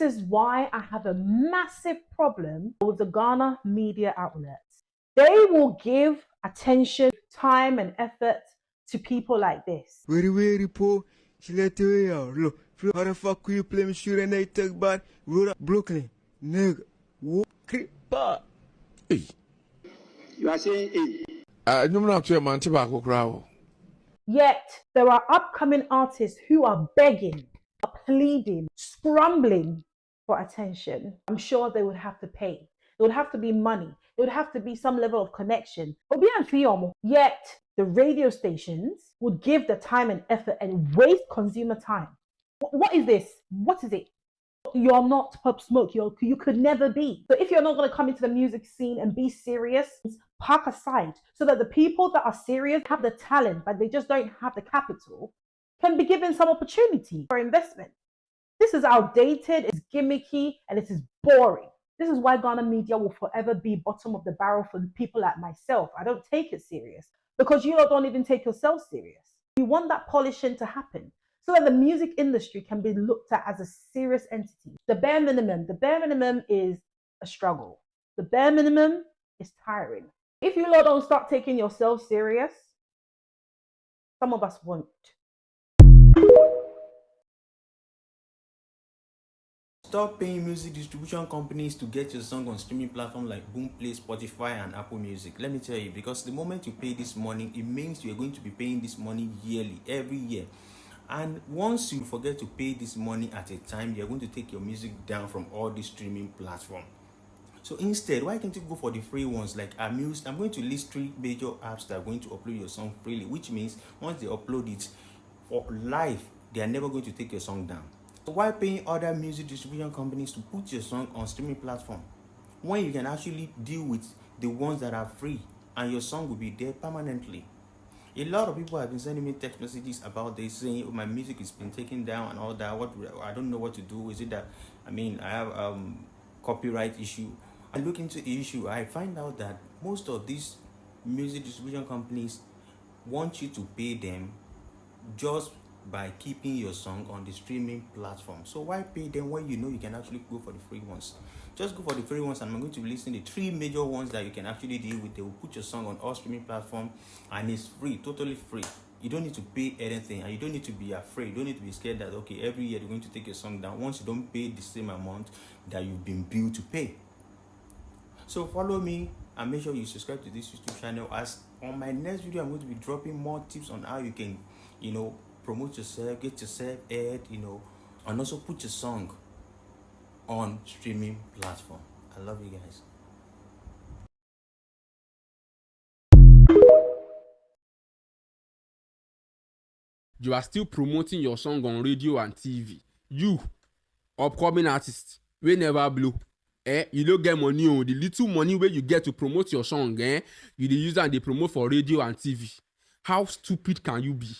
is why I have a massive problem with the Ghana media outlets. They will give attention, time, and effort to people like this. Very poor. She let away out. Look, how the fuck could you play me shooter and they talk about Brooklyn? Nigga. Whoop, creeper. Hey. You are saying hey. I'm not sure man tobacco crowd. Yet there are upcoming artists who are begging, are pleading, scrambling for attention. I'm sure they would have to pay. It would have to be money. It would have to be some level of connection. Yet the radio stations would give the time and effort and waste consumer time. What is this? What is it? You're not Pop Smoke. You could never be. So if you're not going to come into the music scene and be serious, park aside so that the people that are serious have the talent, but they just don't have the capital, can be given some opportunity for investment. This is outdated, it's gimmicky, and it is boring. This is why Ghana media will forever be bottom of the barrel for people like myself. I don't take it serious because you don't even take yourself serious. You want that polishing to happen so that the music industry can be looked at as a serious entity. The bare minimum is a struggle. The bare minimum is tiring. If you lot don't start taking yourself serious, some of us won't. Stop paying music distribution companies to get your song on streaming platforms like Boomplay, Spotify, and Apple Music. Let me tell you, because the moment you pay this money, it means you're going to be paying this money yearly, every year. And once you forget to pay this money at a time, you're going to take your music down from all the streaming platforms. So instead, why can't you go for the free ones like Amuse? I'm going to list 3 major apps that are going to upload your song freely, which means once they upload it for live, they are never going to take your song down. So why paying other music distribution companies to put your song on streaming platform when you can actually deal with the ones that are free and your song will be there permanently? A lot of people have been sending me text messages about this, saying, oh, my music has been taken down and all that. I don't know what to do. Is it that I have copyright issue? I look into the issue. I find out that most of these music distribution companies want you to pay them just by keeping your song on the streaming platform. So why pay them when you know you can actually go for the free ones? Just go for the free ones, and I'm going to be listing the 3 major ones that you can actually deal with. They will put your song on all streaming platforms, and it's free, totally free. You don't need to pay anything, and you don't need to be afraid. You don't need to be scared that, okay, every year they're going to take your song down once you don't pay the same amount that you've been billed to pay. So follow me and make sure you subscribe to this YouTube channel, as on my next video I'm going to be dropping more tips on how you can, promote yourself, get yourself aired, and also put your song on streaming platform. I love you guys. You are still promoting your song on radio and TV. You, upcoming artist, we never blow. You don't get money on the little money where you get to promote your song. You the use and they promote for radio and TV. How stupid can you be?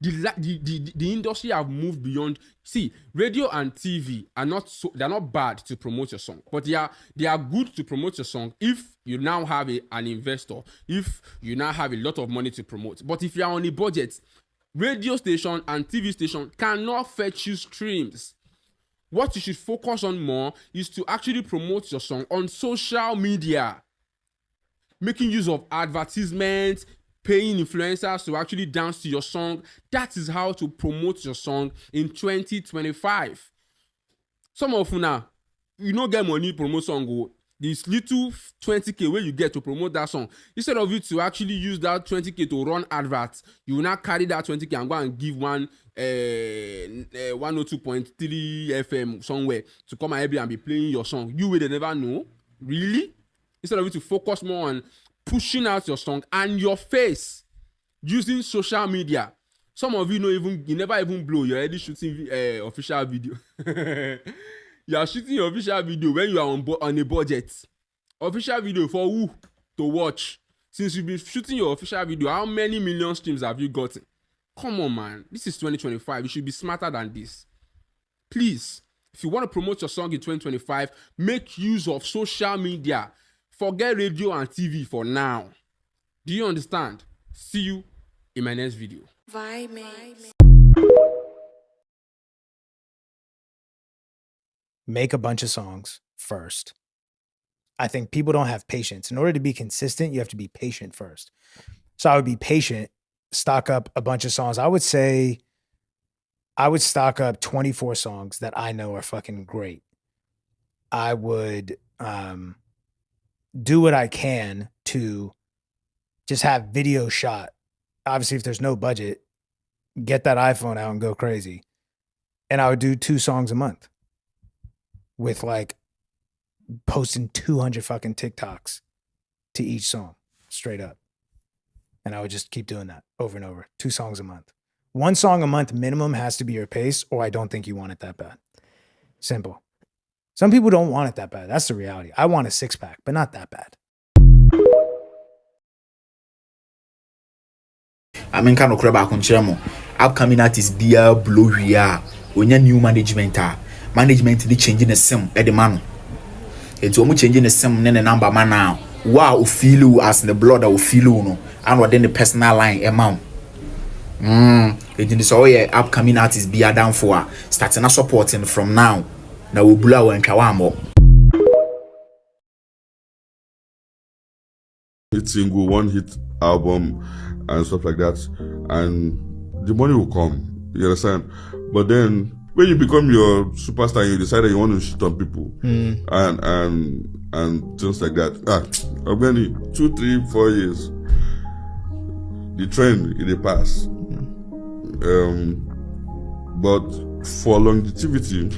The industry have moved beyond. See, radio and TV are they're not bad to promote your song, but they are good to promote your song if you now have an investor, if you now have a lot of money to promote. But if you are on a budget, radio station and TV station cannot fetch you streams. What you should focus on more is to actually promote your song on social media, making use of advertisements, paying influencers to actually dance to your song. That is how to promote your song in 2025. Some of you now, you don't get money to promote song. This little 20k where you get to promote that song, instead of you to actually use that 20k to run adverts, you will now carry that 20k and go and give 102.3 FM somewhere to come and be playing your song. You will never know. Really? Instead of you to focus more on pushing out your song and your face using social media. Some of you you never even blow. You're already shooting official video. You are shooting your official video when you are on a budget. Official video for who to watch? Since you've been shooting your official video, how many million streams have you gotten? Come on, man. This is 2025. You should be smarter than this. Please, if you want to promote your song in 2025, make use of social media. Forget radio and TV for now. Do you understand? See you in my next video. Vibe. make a bunch of songs first. I think people don't have patience. In order to be consistent, you have to be patient first. So I would be patient, stock up a bunch of songs. I would say I would stock up 24 songs that I know are fucking great. I would do what I can to just have video shot. Obviously, if there's no budget, get that iPhone out and go crazy. And I would do 2 songs a month with like posting 200 fucking TikToks to each song straight up. And I would just keep doing that over and over. 2 songs a month. 1 song a month minimum has to be your pace, or I don't think you want it that bad. Simple. Some people don't want it that bad. That's the reality. I want a 6-pack, but not that bad. I mean, kind of crab akunchemo. Upcoming artists be a blow here. When your new management they changing the sim at the man. It's almost changing the sim then the number man now. Wow, feel you as the blood that will feel you no. And then the personal line amount. It is all your upcoming artists be a down for starting a supporting from now. Now we blow and kawamo. Hit single, 1 hit album, and stuff like that, and the money will come. You understand? But then when you become your superstar, you decide that you want to shit on people and things like that. Many 2, 3, 4 years, the trend in the past. But for longevity,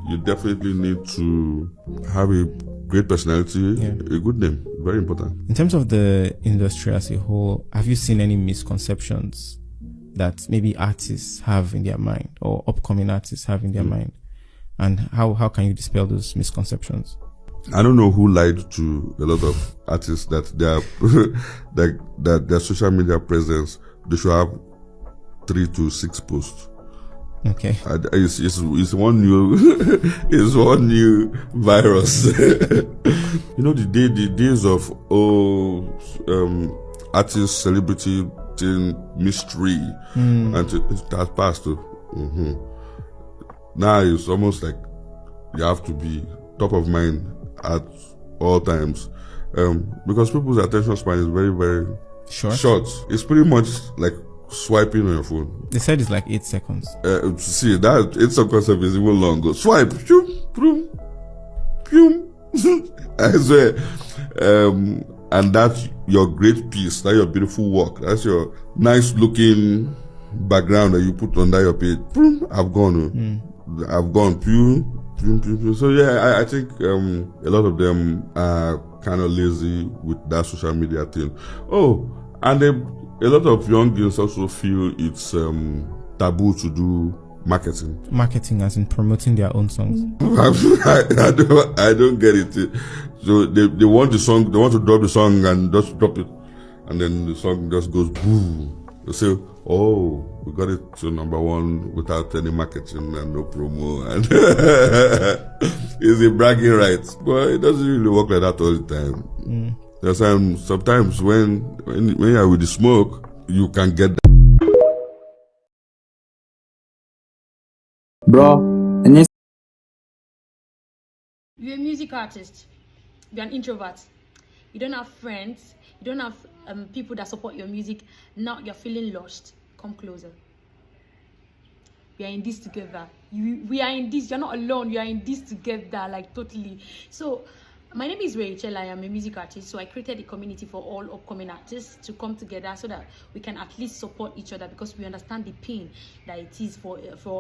you definitely need to have a great personality, a good name. Very important. In terms of the industry as a whole, have you seen any misconceptions that maybe artists have in their mind or upcoming artists have in their mind? And how can you dispel those misconceptions? I don't know who lied to a lot of artists that that their social media presence, they should have 3 to 6 posts. Okay. It's one new virus. You know, the days of artist, celebrity, mystery, and it has passed. Now it's almost like you have to be top of mind at all times, because people's attention span is very, very short. It's pretty much like swiping on your phone. They said it's like 8 seconds. See, that 8 seconds is even longer. Swipe, boom, boom. I swear. And that's your great piece. That's your beautiful work. That's your nice looking background that you put under your page. Boom, I've gone. I've gone. Pew. So yeah, I think a lot of them are kind of lazy with that social media thing. Oh, and a lot of young girls also feel it's taboo to do marketing as in promoting their own songs. I don't get it. So they want the song, they want to drop the song and just drop it, and then the song just goes boom. They say, oh, we got it to #1 without any marketing and no promo, and it's a bragging right, but it doesn't really work like that all the time. There's sometimes when you're with the smoke, you can get that. Bro, you're a music artist, you're an introvert, you don't have friends, you don't have people that support your music. Now you're feeling lost. Come closer. We are in this together. We are in this. You're not alone. You are in this together, like totally. So my name is Rachel. I am a music artist. So I created a community for all upcoming artists to come together so that we can at least support each other, because we understand the pain that it is for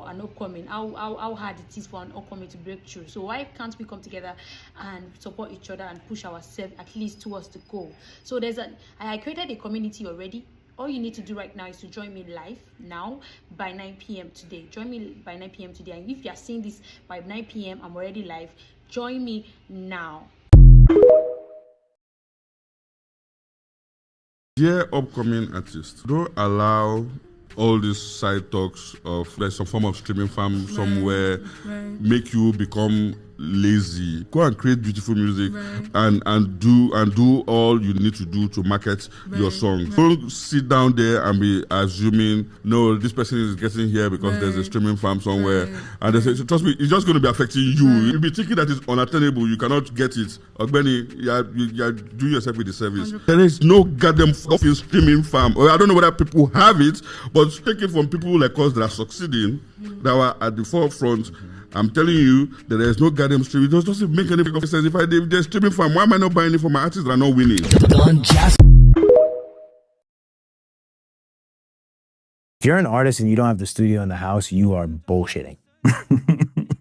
an upcoming, how hard it is for an upcoming to break through. So why can't we come together and support each other and push ourselves at least towards the goal? So I created a community already. All you need to do right now is to join me live now by 9 p.m. today. Join me by 9 p.m. today. And if you are seeing this by 9 p.m., I'm already live. Join me now. Dear upcoming artists, don't allow all these side talks of there's some form of streaming farm somewhere make you become lazy. Go and create beautiful music, and do all you need to do to market your song. Don't sit down there and be assuming no, this person is getting here because there's a streaming farm somewhere, and they say, so trust me, it's just going to be affecting you. You'll be thinking that it's unattainable, you cannot get it. Ogbeni, you are doing yourself with the service. 100%. There is no goddamn fucking streaming farm. Or I don't know whether people have it, but take it from people like us that are succeeding, that are at the forefront. I'm telling you that there is no goddamn streaming. It doesn't make any sense. If there's streaming farm, why am I not buying it for my artists that are not winning? If you're an artist and you don't have the studio in the house, you are bullshitting.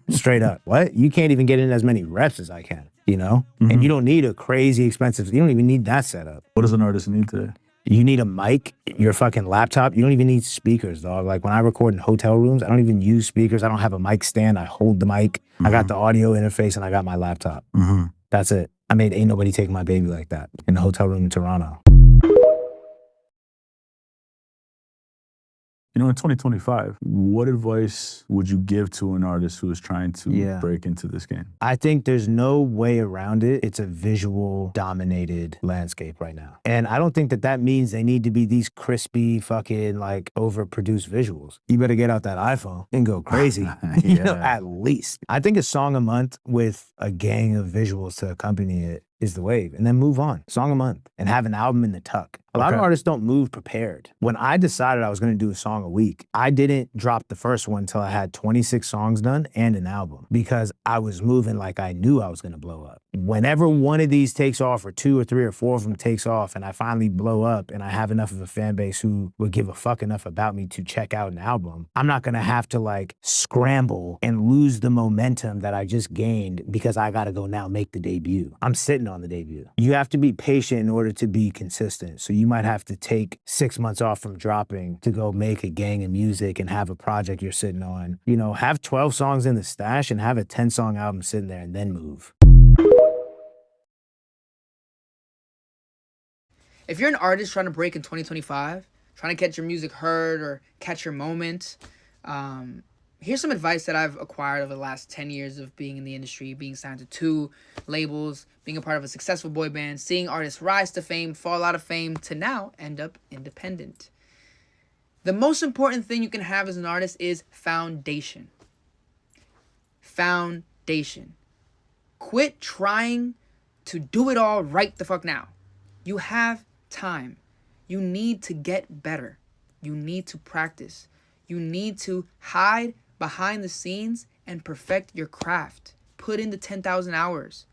Straight up. What? You can't even get in as many reps as I can, you know? And you don't need a crazy expensive, you don't even need that setup. What does an artist need today? You need a mic, your fucking laptop. You don't even need speakers, dog. Like when I record in hotel rooms, I don't even use speakers. I don't have a mic stand. I hold the mic. I got the audio interface and I got my laptop. That's it. I mean, ain't nobody taking my baby like that in the hotel room in Toronto. You know, in 2025, what advice would you give to an artist who is trying to break into this game? I think there's no way around it. It's a visual dominated landscape right now. And I don't think that that means they need to be these crispy fucking like overproduced visuals. You better get out that iPhone and go crazy, you know, at least. I think a song a month with a gang of visuals to accompany it is the wave, and then move on. Song a month and have an album in the tuck. A lot of artists don't move prepared. When I decided I was gonna do a song a week, I didn't drop the first one until I had 26 songs done and an album because I was moving like I knew I was gonna blow up. Whenever one of these takes off or 2 or 3 or 4 of them takes off and I finally blow up and I have enough of a fan base who would give a fuck enough about me to check out an album, I'm not gonna have to like scramble and lose the momentum that I just gained because I gotta go now make the debut. I'm sitting on the debut. You have to be patient in order to be consistent. So you might have to take 6 months off from dropping to go make a gang of music and have a project you're sitting on. You know, have 12 songs in the stash and have a 10-song album sitting there and then move. If you're an artist trying to break in 2025, trying to get your music heard or catch your moment, here's some advice that I've acquired over the last 10 years of being in the industry, being signed to 2 labels, being a part of a successful boy band, seeing artists rise to fame, fall out of fame, to now end up independent. The most important thing you can have as an artist is foundation. Foundation. Quit trying to do it all right the fuck now. You have time. You need to get better. You need to practice. You need to hide behind the scenes and perfect your craft. Put in the 10,000 hours.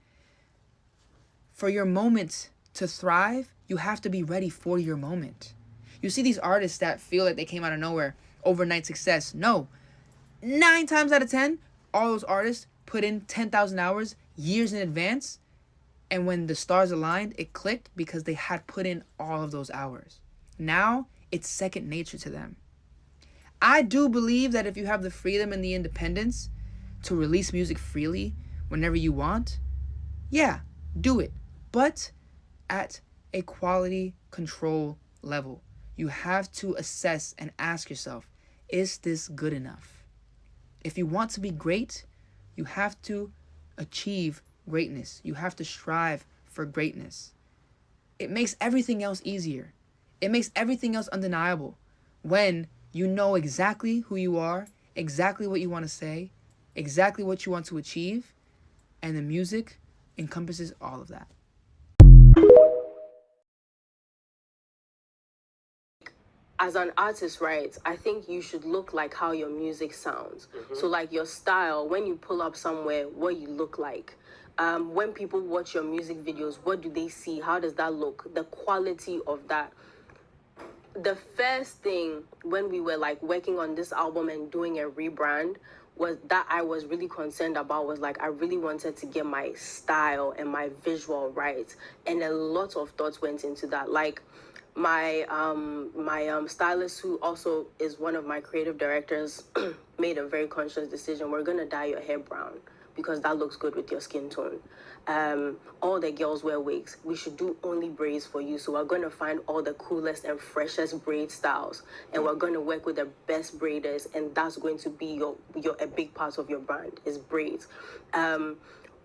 For your moment to thrive, you have to be ready for your moment. You see these artists that feel like they came out of nowhere, overnight success. No. 9 times out of 10, all those artists put in 10,000 hours years in advance. And when the stars aligned, it clicked because they had put in all of those hours. Now, it's second nature to them. I do believe that if you have the freedom and the independence to release music freely whenever you want, yeah, do it. But at a quality control level. You have to assess and ask yourself, is this good enough? If you want to be great, you have to achieve greatness. You have to strive for greatness. It makes everything else easier. It makes everything else undeniable when you know exactly who you are, exactly what you want to say, exactly what you want to achieve, and the music encompasses all of that. As an artist, right, I think you should look like how your music sounds. So like your style, when you pull up somewhere, what you look like. When people watch your music videos, what do they see? How does that look? The quality of that. The first thing when we were like working on this album and doing a rebrand was that I was really concerned about was like I really wanted to get my style and my visual right. And a lot of thoughts went into that. Like my stylist, who also is one of my creative directors, made a very conscious decision. We're gonna dye your hair brown. because that looks good with your skin tone. All the girls wear wigs. We should do only braids for you. So we're going to find all the coolest and freshest braid styles, and we're going to work with the best braiders, and that's going to be a big part of your brand is braids.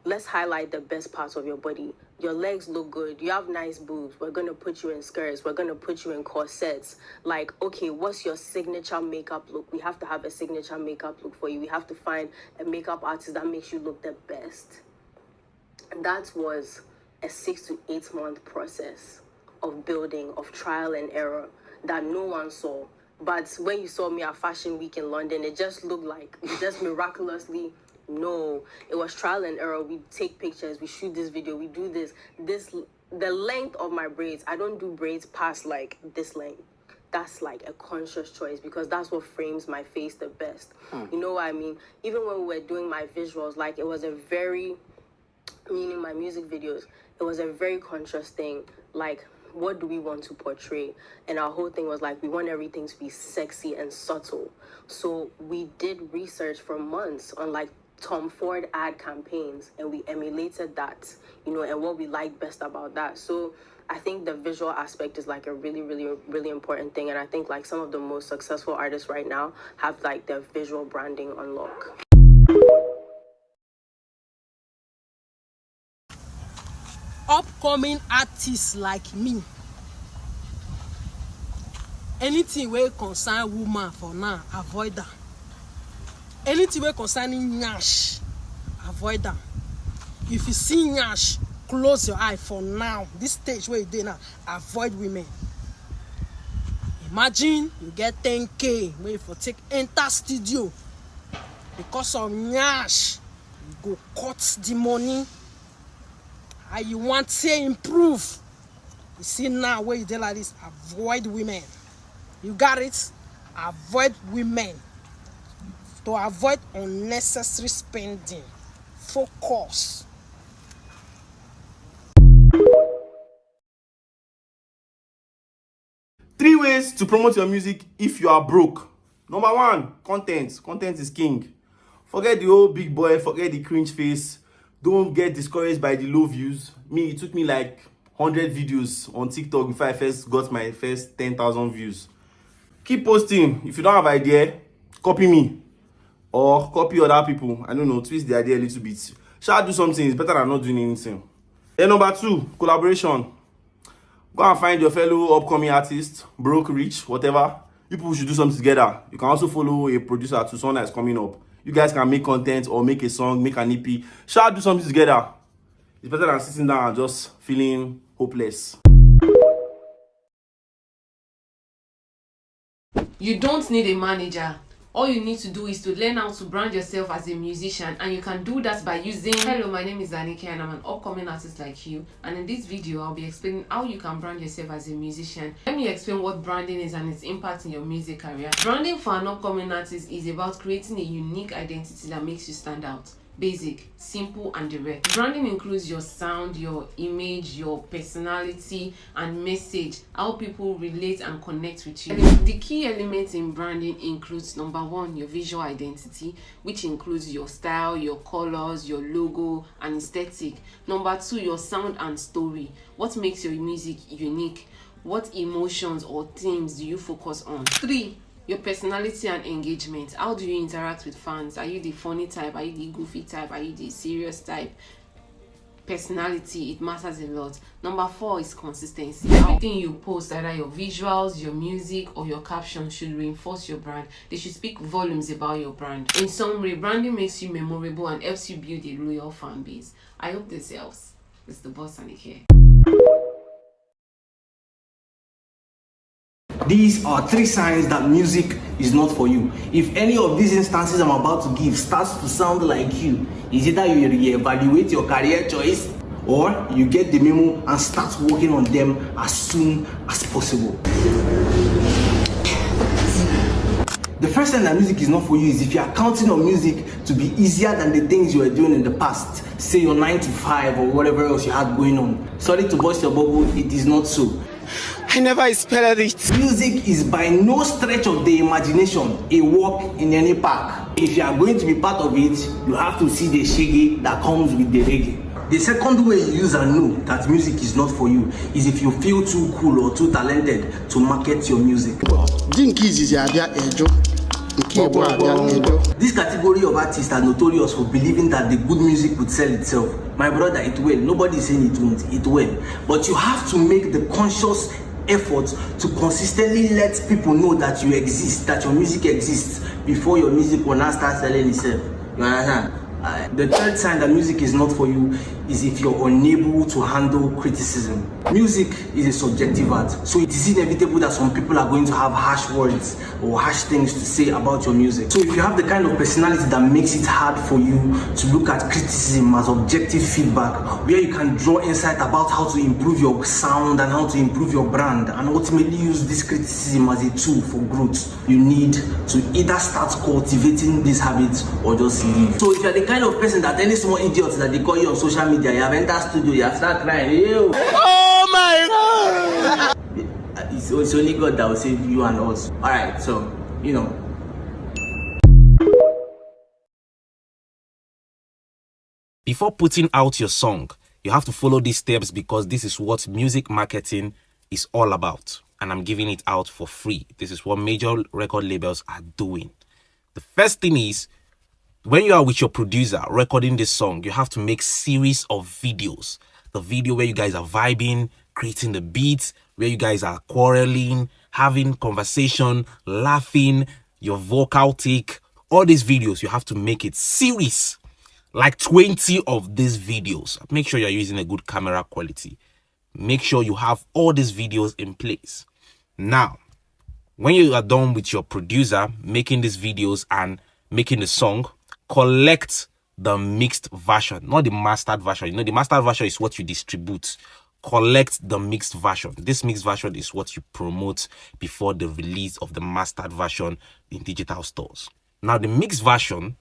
Let's highlight the best parts of your body. Your legs look good. You have nice boobs. We're going to put you in skirts. We're going to put you in corsets. Like, okay, what's your signature makeup look? We have to have a signature makeup look for you. We have to find a makeup artist that makes you look the best. And that was a 6 to 8 month process of building, of trial and error that no one saw. But when you saw me at Fashion Week in London, it just looked like, just miraculously, no, it was trial and error. We take pictures, we shoot this video, we do this, the length of my braids, I don't do braids past like this length. That's like a conscious choice because that's what frames my face the best. You know what I mean? Even when we were doing my visuals, like it was a very, meaning my music videos, it was a very conscious thing. Like, what do we want to portray? And our whole thing was like, we want everything to be sexy and subtle. So we did research for months on like Tom Ford ad campaigns, and we emulated that, you know, and what we liked best about that. So I think the visual aspect is like a really, really, really important thing. And I think like some of the most successful artists right now have like their visual branding on lock. Upcoming artists like me, anything wey concern woman for now, avoid that. Anything wey concerning nyash, avoid that. If you see nyash, close your eye for now. This stage where you dey now, avoid women. Imagine you get 10K wey for take enter studio because of nyash, you go cut the money. And you want to improve. You see now where you dey like this, avoid women. You got it? Avoid women. To avoid unnecessary spending. Focus. Three ways to promote your music if you are broke. Number one, content. Content is king. Forget the old big boy, forget the cringe face. Don't get discouraged by the low views. Me, it took me like 100 videos on TikTok before I first got my first 10,000 views. Keep posting. If you don't have idea, copy me. Or copy other people. I don't know, twist the idea a little bit. Shall do something, it's better than not doing anything. Then number two, collaboration. Go and find your fellow upcoming artist, broke, rich, whatever. You people should do something together. You can also follow a producer to someone that's coming up. You guys can make content or make a song, make an EP. Shall do something together. It's better than sitting down and just feeling hopeless. You don't need a manager. All you need to do is to learn how to brand yourself as a musician, and you can do that by using... Hello, my name is Anike and I'm an upcoming artist like you, and in this video I'll be explaining how you can brand yourself as a musician. Let me explain what branding is and its impact in your music career. Branding for an upcoming artist is about creating a unique identity that makes you stand out. Basic, simple and direct. Branding includes your sound, your image, your personality and message, how people relate and connect with you. The key elements in branding includes number one, your visual identity, which includes your style, your colors, your logo and aesthetic. Number two, your sound and story. What makes your music unique? What emotions or themes do you focus on? 3, your personality and engagement. How do you interact with fans? Are you the funny type? Are you the goofy type? Are you the serious type? Personality, it matters a lot. Number 4 is consistency. Everything you post, either your visuals, your music or your captions, should reinforce your brand. They should speak volumes about your brand. In summary, branding makes you memorable and helps you build a loyal fan base. I hope this helps. It's the boss Anike. These are 3 signs that music is not for you. If any of these instances I'm about to give starts to sound like you, it's either you reevaluate your career choice or you get the memo and start working on them as soon as possible. The first sign that music is not for you is if you are counting on music to be easier than the things you were doing in the past. Say your 9 to 5 or whatever else you had going on. Sorry to burst your bubble, it is not so. I never expected it. Music is by no stretch of the imagination a walk in any park. If you are going to be part of it, you have to see the shaggy that comes with the reggae. The second way you use and know that music is not for you is if you feel too cool or too talented to market your music. This category of artists are notorious for believing that the good music would sell itself. My brother, it will. Nobody is saying it won't. It will. But you have to make the conscious effort to consistently let people know that you exist, that your music exists, before your music will not start selling itself. You understand? The third sign that music is not for you is if you're unable to handle criticism. Music is a subjective art, so it is inevitable that some people are going to have harsh words or harsh things to say about your music. So if you have the kind of personality that makes it hard for you to look at criticism as objective feedback, where you can draw insight about how to improve your sound and how to improve your brand, and ultimately use this criticism as a tool for growth, you need to either start cultivating these habits or just leave. So if you're the kind of person that any small idiot that they call you on social media, you have entered studio, you have started crying, ew. Oh my god! It's only God that will save you and us. Alright, so, you know. Before putting out your song, you have to follow these steps because this is what music marketing is all about. And I'm giving it out for free. This is what major record labels are doing. The first thing is, when you are with your producer recording this song, you have to make series of videos. The video where you guys are vibing, creating the beats, where you guys are quarreling, having conversation, laughing, your vocal take. All these videos, you have to make it series. Like 20 of these videos. Make sure you're using a good camera quality. Make sure you have all these videos in place. Now, when you are done with your producer making these videos and making the song, collect the mixed version, not the mastered version. You know, the mastered version is what you distribute. Collect the mixed version. This mixed version is what you promote before the release of the mastered version in digital stores. Now, the mixed version,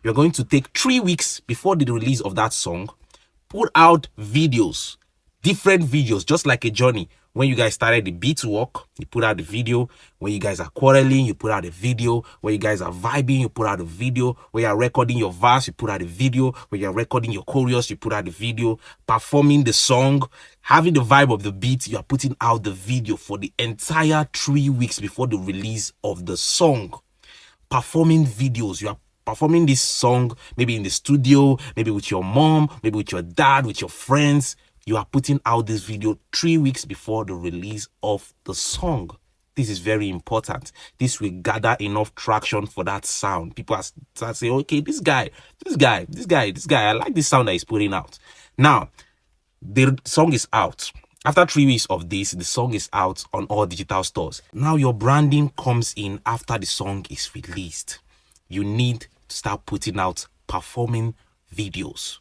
you're going to take 3 weeks before the release of that song, put out videos, different videos, just like a journey. When you guys started the beat work, you put out the video. When you guys are quarreling, you put out a video. When you guys are vibing, you put out a video. When you are recording your verse, you put out a video. When you are recording your chorus, you put out the video. Performing the song, having the vibe of the beat, you are putting out the video for the entire 3 weeks before the release of the song. Performing videos, you are performing this song, maybe in the studio, maybe with your mom, maybe with your dad, with your friends. You are putting out this video 3 weeks before the release of the song. This is very important. This will gather enough traction for that sound. People are start saying, okay, this guy, I like this sound that he's putting out. Now, the song is out. After 3 weeks of this, the song is out on all digital stores. Now your branding comes in after the song is released. You need to start putting out performing videos,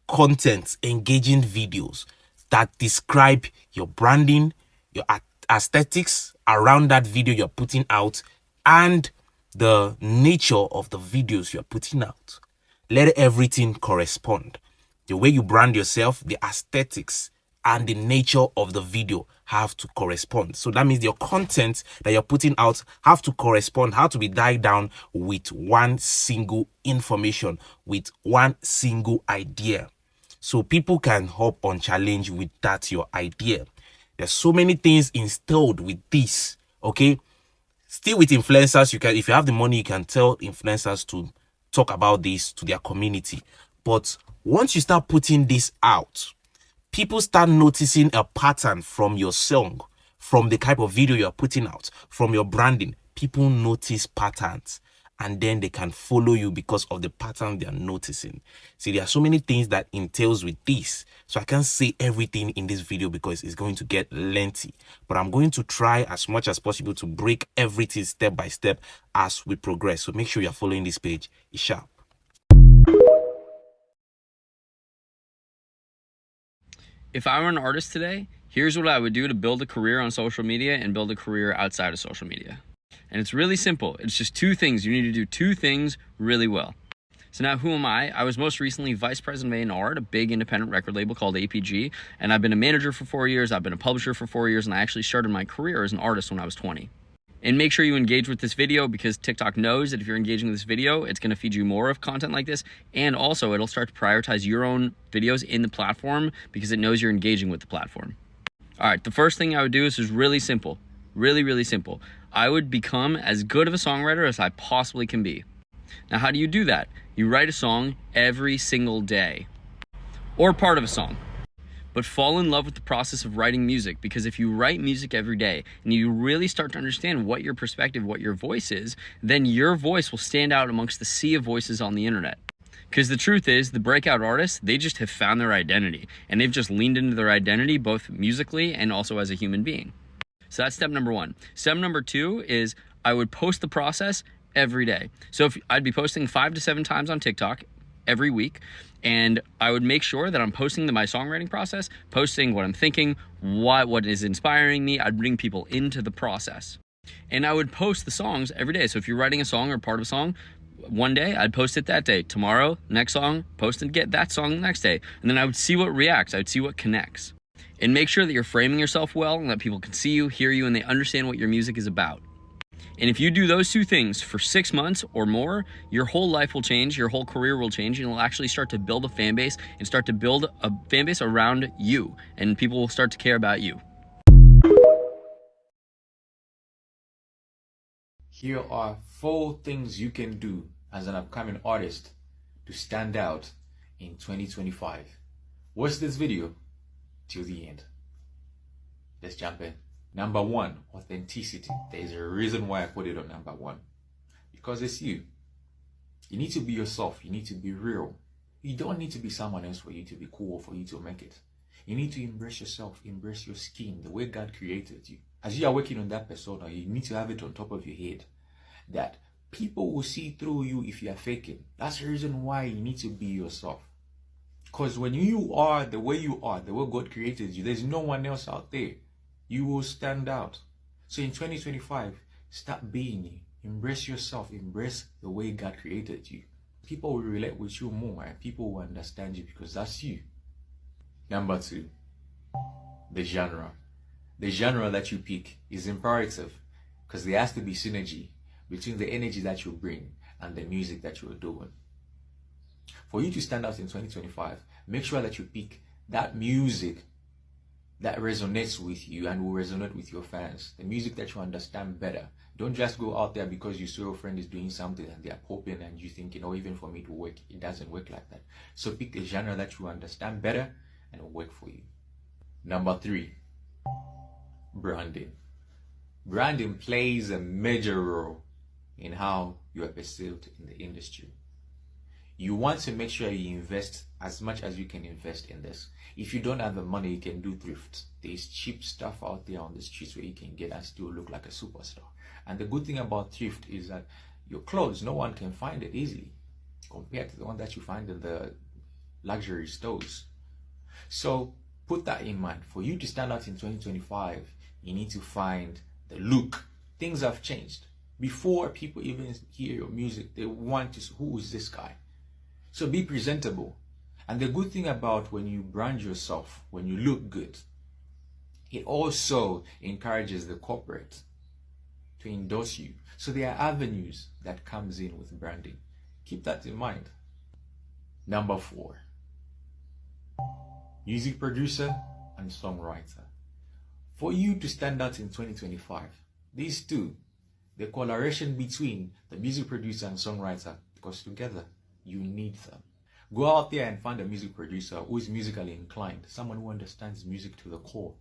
content, engaging videos that describe your branding, your aesthetics around that video you're putting out, and the nature of the videos you're putting out. Let everything correspond. The way you brand yourself, the aesthetics, and the nature of the video have to correspond. So that means your content that you're putting out have to correspond, have to be tied down with one single information, with one single idea. So people can hop on challenge with that, your idea. There's so many things installed with this, okay? Still with influencers, you can, if you have the money, you can tell influencers to talk about this to their community. But once you start putting this out, people start noticing a pattern from your song, from the type of video you're putting out, from your branding. People notice patterns, and then they can follow you because of the pattern they're noticing. See, there are so many things that entails with this. So I can't say everything in this video because it's going to get lengthy. But I'm going to try as much as possible to break everything step by step as we progress. So make sure you're following this page. It's sharp. If I were an artist today, here's what I would do to build a career on social media and build a career outside of social media. And it's really simple. It's just two things. You need to do two things really well. So now who am I? I was most recently vice president of A&R at a big independent record label called APG, and I've been a manager for 4 years, I've been a publisher for 4 years, and I actually started my career as an artist when I was 20. And make sure you engage with this video, because TikTok knows that if you're engaging with this video, it's going to feed you more of content like this. And also it'll start to prioritize your own videos in the platform because it knows you're engaging with the platform. All right, the first thing I would do is really simple, really simple. I would become as good of a songwriter as I possibly can be. Now, how do you do that? You write a song every single day, or part of a song. But fall in love with the process of writing music, because if you write music every day and you really start to understand what your perspective, what your voice is, then your voice will stand out amongst the sea of voices on the internet. Because the truth is, the breakout artists, they just have found their identity, and they've just leaned into their identity both musically and also as a human being. So that's step number 1. Step number 2 is I would post the process every day. So if I'd be posting 5 to 7 times on TikTok every week, and I would make sure that I'm posting my songwriting process, posting what I'm thinking, what is inspiring me. I'd bring people into the process. And I would post the songs every day. So if you're writing a song or part of a song, one day I'd post it that day. Tomorrow, next song, post and get that song the next day. And then I would see what reacts. I would see what connects. And make sure that you're framing yourself well and that people can see you, hear you, and they understand what your music is about. And if you do those 2 things for 6 months or more, your whole life will change, your whole career will change, and you'll actually start to build a fan base and start to build a fan base around you, and people will start to care about you. Here are 4 things you can do as an upcoming artist to stand out in 2025. Watch this video till the end. Let's jump in. Number 1, authenticity. There's a reason why I put it on number 1. Because it's you. You need to be yourself. You need to be real. You don't need to be someone else for you to be cool, for you to make it. You need to embrace yourself, embrace your skin, the way God created you. As you are working on that persona, you need to have it on top of your head that people will see through you if you are faking. That's the reason why you need to be yourself. Because when you are the way you are, the way God created you, there's no one else out there. You will stand out. So in 2025, start being you. Embrace yourself. Embrace the way God created you. People will relate with you more and people will understand you because that's you. Number 2, the genre. The genre that you pick is imperative because there has to be synergy between the energy that you bring and the music that you're doing. For you to stand out in 2025, make sure that you pick that music that resonates with you and will resonate with your fans. The music that you understand better. Don't just go out there because you saw your friend is doing something and they are popping and you thinking, oh, even for me to work, it doesn't work like that. So pick a genre that you understand better and it will work for you. Number 3, branding. Branding plays a major role in how you are perceived in the industry. You want to make sure you invest as much as you can invest in this. If you don't have the money, you can do thrift. There's cheap stuff out there on the streets where you can get and still look like a superstar. And the good thing about thrift is that your clothes, no one can find it easily compared to the one that you find in the luxury stores. So put that in mind. For you to stand out in 2025, you need to find the look. Things have changed. Before people even hear your music, they want to see, who is this guy? So be presentable. And the good thing about when you brand yourself, when you look good, it also encourages the corporate to endorse you. So there are avenues that comes in with branding. Keep that in mind. Number 4, music producer and songwriter. For you to stand out in 2025, these 2, the collaboration between the music producer and songwriter goes together. You need them. Go out there and find a music producer who is musically inclined, someone who understands music to the core.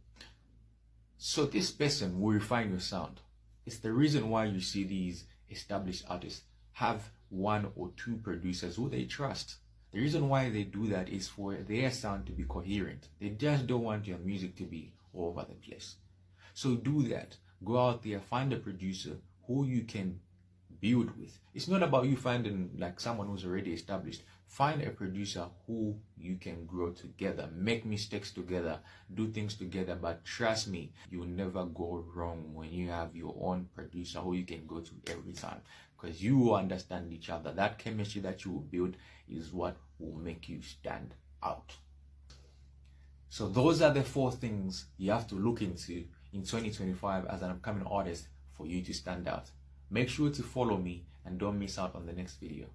So this person will refine your sound. It's the reason why you see these established artists have 1 or 2 producers who they trust. The reason why they do that is for their sound to be coherent. They just don't want your music to be all over the place. So do that. Go out there, find a producer who you can build with. It's not about you finding like someone who's already established. Find a producer who you can grow together, make mistakes together, do things together. But trust me, you'll never go wrong when you have your own producer who you can go to every time. because you will understand each other. That chemistry that you will build is what will make you stand out. So those are the 4 things you have to look into in 2025 as an upcoming artist for you to stand out. Make sure to follow me and don't miss out on the next video.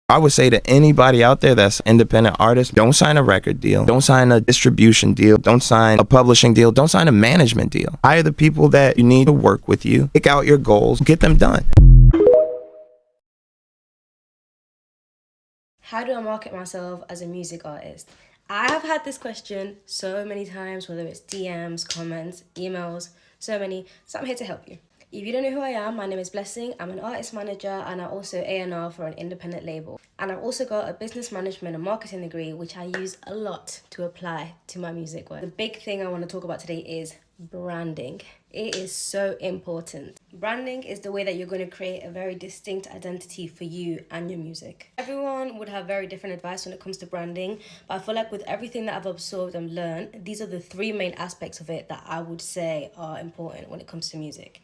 I would say to anybody out there that's an independent artist, don't sign a record deal, don't sign a distribution deal, don't sign a publishing deal, don't sign a management deal. Hire the people that you need to work with you, pick out your goals, get them done. How do I market myself as a music artist? I have had this question so many times, whether it's DMs, comments, emails, so many. So I'm here to help you. If you don't know who I am, my name is Blessing. I'm an artist manager and I'm also A&R for an independent label. And I've also got a business management and marketing degree, which I use a lot to apply to my music work. The big thing I want to talk about today is branding. It is so important. Branding is the way that you're going to create a very distinct identity for you and your music. Everyone would have very different advice when it comes to branding, but I feel like with everything that I've absorbed and learned, these are the 3 main aspects of it that I would say are important when it comes to music.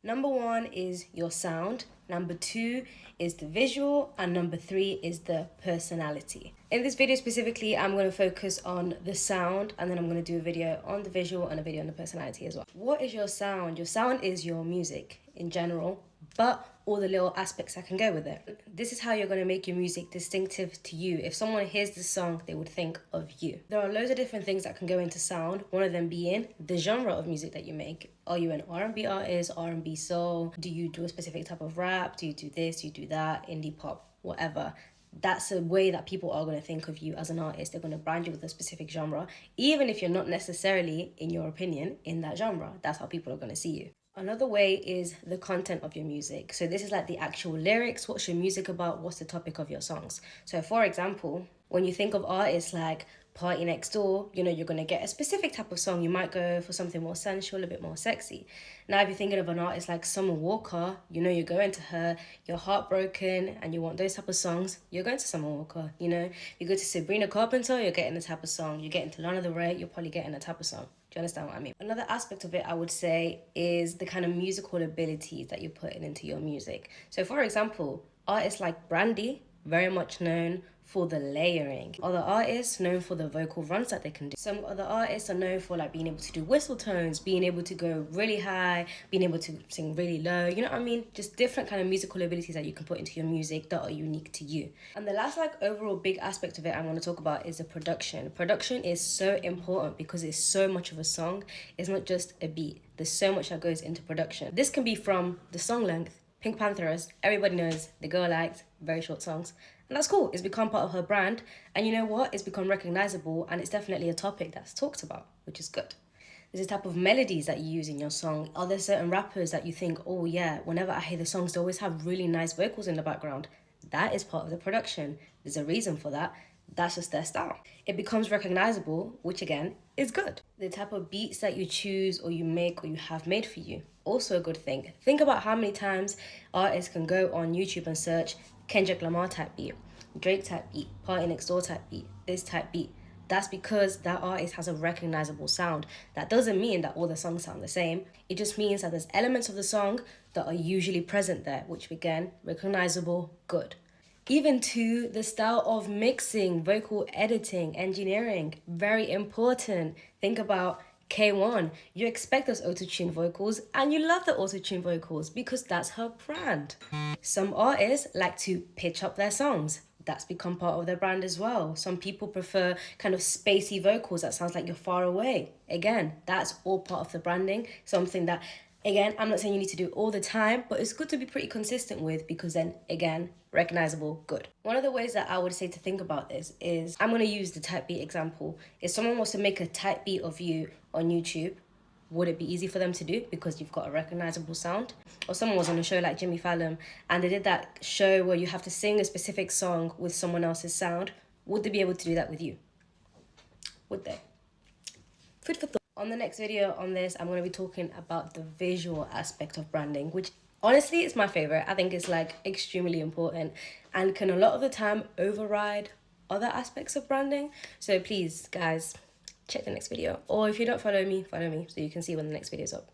Number 1 is your sound, number 2 is the visual, and number 3 is the personality. In this video specifically, I'm going to focus on the sound, and then I'm going to do a video on the visual and a video on the personality as well. What is your sound? Your sound is your music in general, but all the little aspects that can go with it. This is how you're going to make your music distinctive to you. If someone hears this song, they would think of you. There are loads of different things that can go into sound, one of them being the genre of music that you make. Are you an R&B artist, R&B soul? Do you do a specific type of rap? Do you do this, do you do that, indie pop, whatever? That's a way that people are going to think of you as an artist. They're going to brand you with a specific genre, even if you're not necessarily, in your opinion, in that genre. That's how people are going to see you. Another way is the content of your music. So this is like the actual lyrics. What's your music about? What's the topic of your songs? So for example, when you think of artists like Party Next Door, you know, you're going to get a specific type of song. You might go for something more sensual, a bit more sexy. Now, if you're thinking of an artist like Summer Walker, you know, you're going to her, you're heartbroken and you want those type of songs, you're going to Summer Walker, you know. You go to Sabrina Carpenter, you're getting the type of song. You get into Lana Del Rey, you're probably getting a type of song. Do you understand what I mean? Another aspect of it, I would say, is the kind of musical abilities that you're putting into your music. So for example, artists like Brandy, very much known for the layering. Other artists known for the vocal runs that they can do. Some other artists are known for like being able to do whistle tones, being able to go really high, being able to sing really low, you know what I mean? Just different kind of musical abilities that you can put into your music that are unique to you. And the last like overall big aspect of it I want to talk about is the production. Production is so important because it's so much of a song. It's not just a beat. There's so much that goes into production. This can be from the song length. Pink Panthers, everybody knows the girl likes very short songs. And that's cool. It's become part of her brand. And you know what? It's become recognizable and it's definitely a topic that's talked about, which is good. There's a type of melodies that you use in your song. Are there certain rappers that you think, oh yeah, whenever I hear the songs, they always have really nice vocals in the background? That is part of the production. There's a reason for that. That's just their style. It becomes recognizable, which again is good. The type of beats that you choose or you make or you have made for you, also a good thing. Think about how many times artists can go on YouTube and search Kendrick Lamar type beat, Drake type beat, Party Next Door type beat, this type beat. That's because that artist has a recognizable sound. That doesn't mean that all the songs sound the same. It just means that there's elements of the song that are usually present there, which again, recognizable, good. Even to the style of mixing, vocal editing, engineering, very important. Think about K1. You expect those auto-tune vocals and you love the auto-tune vocals because that's her brand. Some artists like to pitch up their songs. That's become part of their brand as well. Some people prefer kind of spacey vocals that sounds like you're far away. Again, that's all part of the branding. Something that, again, I'm not saying you need to do all the time, but it's good to be pretty consistent with because then, again, recognizable, good. One of the ways that I would say to think about this is, I'm going to use the type beat example. If someone wants to make a type beat of you on YouTube, would it be easy for them to do because you've got a recognizable sound? Or someone was on a show like Jimmy Fallon and they did that show where you have to sing a specific song with someone else's sound. Would they be able to do that with you? Would they? Food for thought. On the next video on this, I'm going to be talking about the visual aspect of branding, which honestly is my favorite. I think it's like extremely important and can a lot of the time override other aspects of branding. So please, guys, check the next video. Or if you don't follow me so you can see when the next video is up.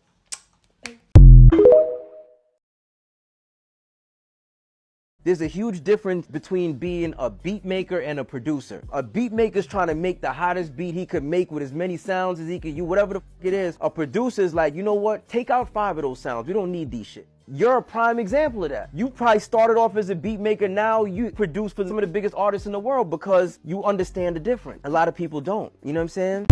There's a huge difference between being a beat maker and a producer. A beat maker's trying to make the hottest beat he could make with as many sounds as he could use, whatever the f it is. A producer's like, you know what? Take out 5 of those sounds. We don't need these shit. You're a prime example of that. You probably started off as a beat maker. Now you produce for some of the biggest artists in the world because you understand the difference. A lot of people don't. You know what I'm saying?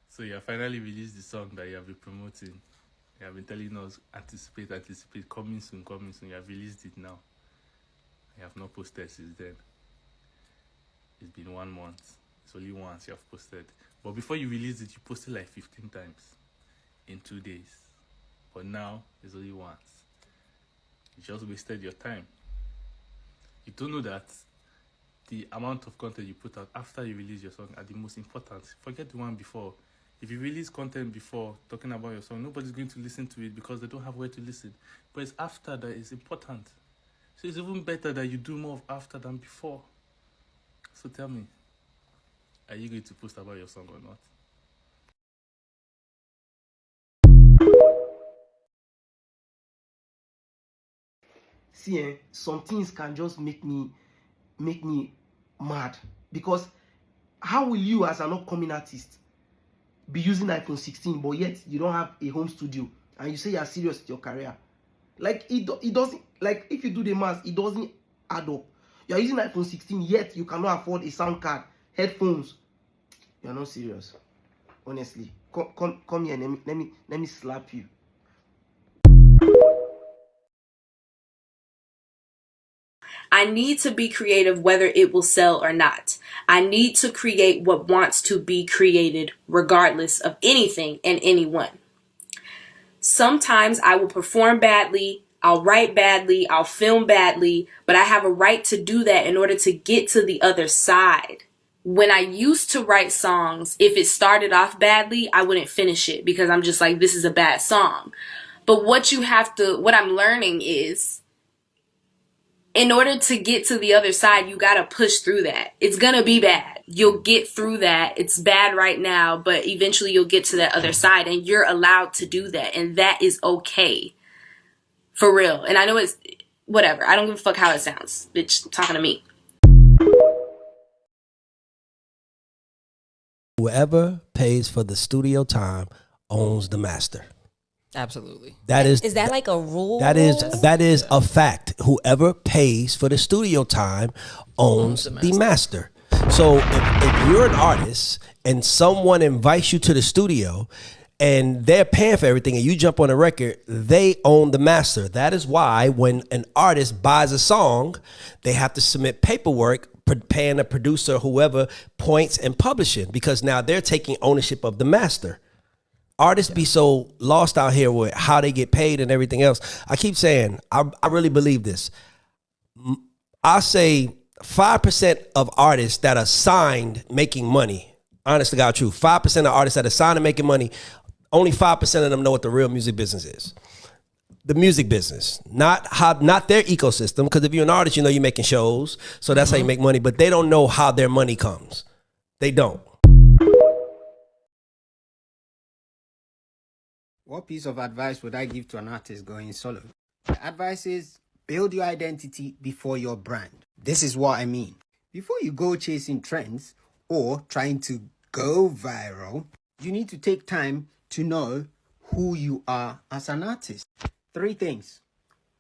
So you finally released the song that you have been promoting. You have been telling us, anticipate, coming soon, coming soon. You have released it now. You have not posted since then. It's been 1 month. It's only once you have posted. But before you released it, you posted like 15 times in 2 days. But now, it's only once. You just wasted your time. You don't know that the amount of content you put out after you release your song are the most important. Forget the one before. If you release content before talking about your song, nobody's going to listen to it because they don't have where to listen. But it's after that is important. So it's even better that you do more of after than before. So tell me, are you going to post about your song or not? See, some things can just make me mad, because how will you as an upcoming artist be using iPhone 16 but yet you don't have a home studio and you say you're serious with your career? Like it doesn't, like if you do the math, it doesn't add up. You're using iPhone 16 yet you cannot afford a sound card, headphones. You're not serious, honestly. Come here, let me slap you. I need to be creative whether it will sell or not. I need to create what wants to be created regardless of anything and anyone. Sometimes I will perform badly, I'll write badly, I'll film badly, but I have a right to do that in order to get to the other side. When I used to write songs, if it started off badly, I wouldn't finish it because I'm just like, this is a bad song. But what I'm learning is, in order to get to the other side, you gotta push through that. It's gonna be bad. You'll get through that. It's bad right now, but eventually you'll get to that other side, and you're allowed to do that, and that is okay. For real. And I know it's whatever. I don't give a fuck how it sounds. Bitch, talking to me. Whoever pays for the studio time owns the master. Absolutely. Is that like a rule? That is a fact. Whoever pays for the studio time owns the master. So if you're an artist and someone invites you to the studio and they're paying for everything and you jump on a record, they own the master. That is why when an artist buys a song, they have to submit paperwork paying a producer, whoever, points and publishing, because now they're taking ownership of the master. Artists be so lost out here with how they get paid and everything else. I keep saying, I really believe this. I say 5% of artists that are signed making money, honest to God, true. 5% of artists that are signed and making money, only 5% of them know what the real music business is. The music business, not their ecosystem. Because if you're an artist, you know you're making shows, so that's how you make money. But they don't know how their money comes. They don't. What piece of advice would I give to an artist going solo? The advice is build your identity before your brand. This is what I mean. Before you go chasing trends or trying to go viral, you need to take time to know who you are as an artist. 3 things: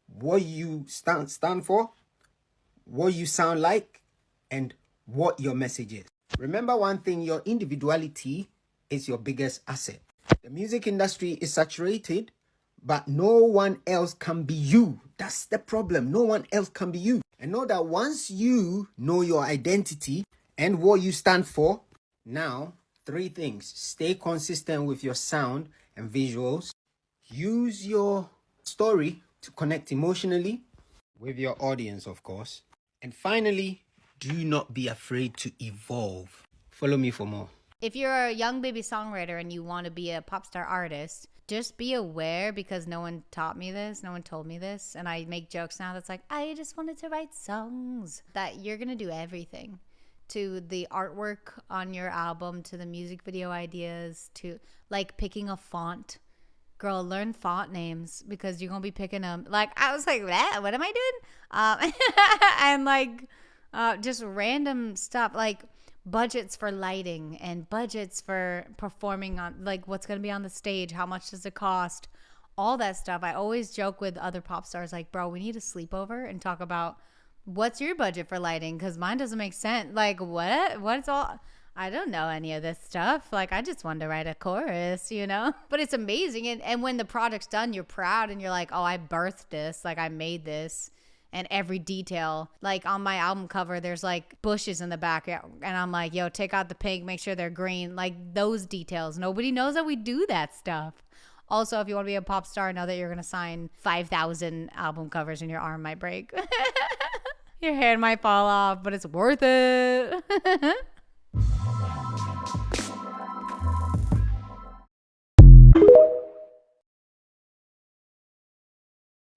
what you stand for, what you sound like, and what your message is. Remember one thing, your individuality is your biggest asset. The music industry is saturated, but no one else can be you. That's the problem. No one else can be you. And know that once you know your identity and what you stand for, now 3 things: stay consistent with your sound and visuals. Use your story to connect emotionally with your audience, of course. And finally, do not be afraid to evolve. Follow me for more. If you're a young baby songwriter and you want to be a pop star artist, just be aware, because no one taught me this, no one told me this, and I make jokes now that's like, I just wanted to write songs, that you're going to do everything, to the artwork on your album, to the music video ideas, to like picking a font, girl, learn font names because you're going to be picking them. Like, I was like, what am I doing? And like, just random stuff like budgets for lighting and budgets for performing on like what's going to be on the stage. How much does it cost? All that stuff. I always joke with other pop stars like, bro, we need a sleepover and talk about what's your budget for lighting? Because mine doesn't make sense. Like, what's all... I don't know any of this stuff. Like, I just wanted to write a chorus, you know? But it's amazing. And when the project's done, you're proud and you're like, oh, I birthed this. Like, I made this. And every detail. Like, on my album cover, there's, like, bushes in the back. And I'm like, yo, take out the pink, make sure they're green. Like, those details. Nobody knows that we do that stuff. Also, if you want to be a pop star, know that you're going to sign 5,000 album covers and your arm might break. Your hand might fall off, but it's worth it.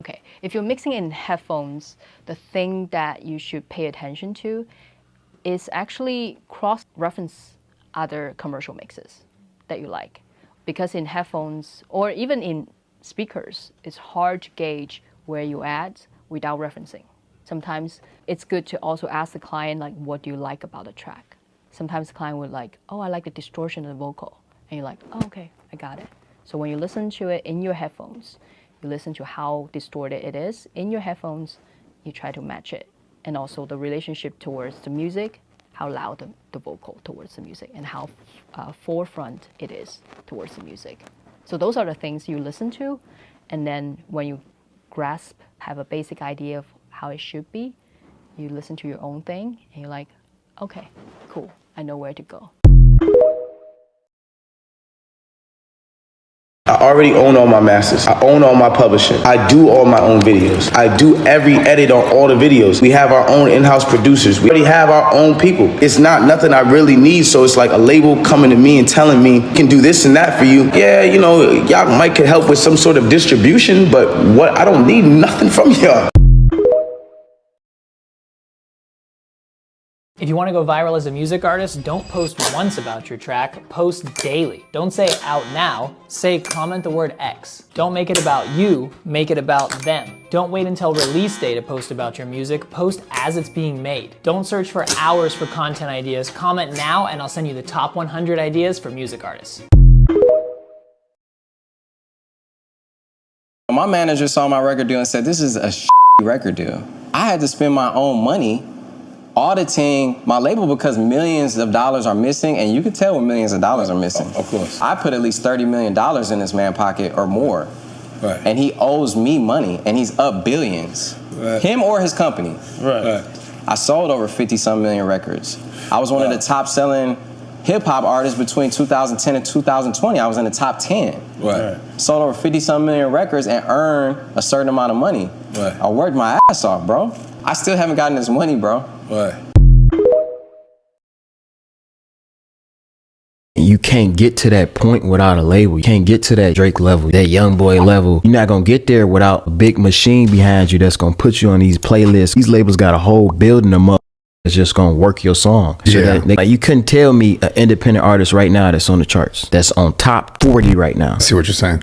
Okay, if you're mixing in headphones, the thing that you should pay attention to is actually cross-reference other commercial mixes that you like. Because in headphones, or even in speakers, it's hard to gauge where you're at without referencing. Sometimes it's good to also ask the client, like, what do you like about the track? Sometimes the client would like, oh, I like the distortion of the vocal. And you're like, oh, okay, I got it. So when you listen to it in your headphones, you listen to how distorted it is in your headphones, you try to match it. And also the relationship towards the music, how loud the vocal towards the music, and how forefront it is towards the music. So those are the things you listen to, and then when you grasp, have a basic idea of how it should be, you listen to your own thing, and you're like, okay, cool, I know where to go. I already own all my masters. I own all my publishing. I do all my own videos. I do every edit on all the videos. We have our own in-house producers. We already have our own people. It's not nothing I really need, so it's like a label coming to me and telling me, can do this and that for you. Yeah, you know, y'all might could help with some sort of distribution, but what? I don't need nothing from y'all. If you want to go viral as a music artist, don't post once about your track, post daily. Don't say out now, say comment the word X. Don't make it about you, make it about them. Don't wait until release day to post about your music, post as it's being made. Don't search for hours for content ideas, comment now and I'll send you the top 100 ideas for music artists. My manager saw my record deal and said, this is a record deal. I had to spend my own money auditing my label because millions of dollars are missing, and you can tell when millions of dollars are missing. Of course. I put at least $30 million in this man's pocket or more. Right. And he owes me money, and he's up billions. Right. Him or his company. Right. I sold over 50-some million records. I was one of the top selling hip-hop artists between 2010 and 2020. I was in the top 10. Right. Sold over 50-some million records and earned a certain amount of money. Right. I worked my ass off, bro. I still haven't gotten this money, bro. Right. You can't get to that point without a label. You can't get to that Drake level, that YoungBoy level. You're not gonna get there without a big machine behind you that's gonna put you on these playlists. These labels got a whole building them up. It's just gonna work your song. So like, you couldn't tell me an independent artist right now that's on the charts, that's on top 40 right now. I see what you're saying.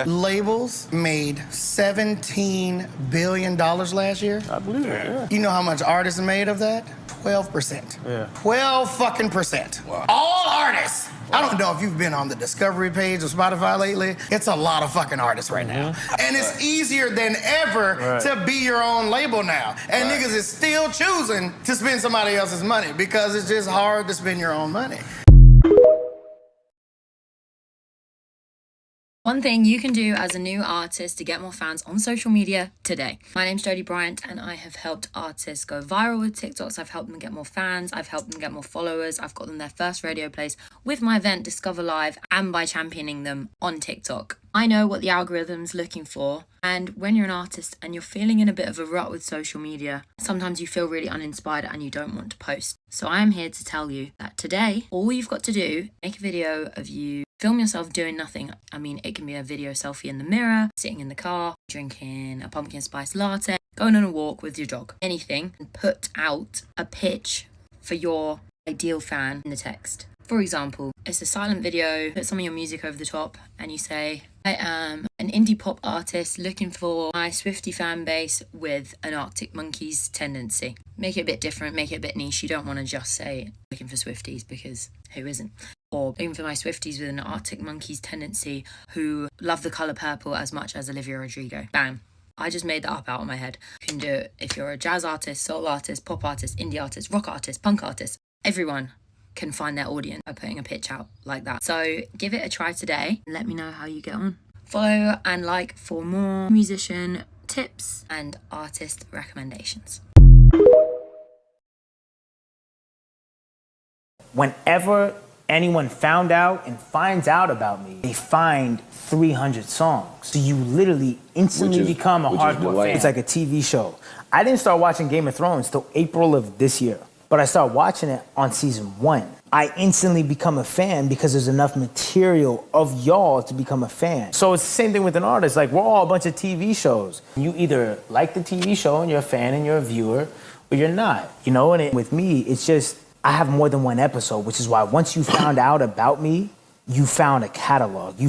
Labels made $17 billion last year. I believe it, yeah. You know how much artists made of that? 12%. Yeah. 12% Wow. All artists. Wow. I don't know if you've been on the Discovery page of Spotify lately. It's a lot of fucking artists right now. And it's easier than ever to be your own label now. And niggas is still choosing to spend somebody else's money because it's just hard to spend your own money. One thing you can do as a new artist to get more fans on social media today. My name's Jodie Bryant and I have helped artists go viral with TikToks. I've helped them get more fans. I've helped them get more followers. I've got them their first radio plays with my event Discover Live and by championing them on TikTok. I know what the algorithm's looking for, and when you're an artist and you're feeling in a bit of a rut with social media, sometimes you feel really uninspired and you don't want to post. So I am here to tell you that today, all you've got to do, make a video of you, film yourself doing nothing. I mean, it can be a video selfie in the mirror, sitting in the car, drinking a pumpkin spice latte, going on a walk with your dog, anything, and put out a pitch for your ideal fan in the text. For example, it's a silent video, put some of your music over the top, and you say, I am an indie pop artist looking for my Swiftie fan base with an Arctic Monkeys tendency. Make it a bit different, make it a bit niche. You don't want to just say looking for Swifties, because who isn't? Or looking for my Swifties with an Arctic Monkeys tendency who love the colour purple as much as Olivia Rodrigo. Bam. I just made that up out of my head. You can do it if you're a jazz artist, soul artist, pop artist, indie artist, rock artist, punk artist. Everyone can find their audience by putting a pitch out like that. So give it a try today and let me know how you get on. Follow and like for more musician tips and artist recommendations. Whenever anyone found out and finds out about me, they find 300 songs. So you literally instantly become a hardcore fan. It's like a TV show. I didn't start watching Game of Thrones till April of this year, but I started watching it on season 1. I instantly become a fan because there's enough material of y'all to become a fan. So it's the same thing with an artist. Like, we're all a bunch of TV shows. You either like the TV show and you're a fan and you're a viewer, or you're not, you know? And with me, it's just, I have more than one episode, which is why once you found out about me, you found a catalog.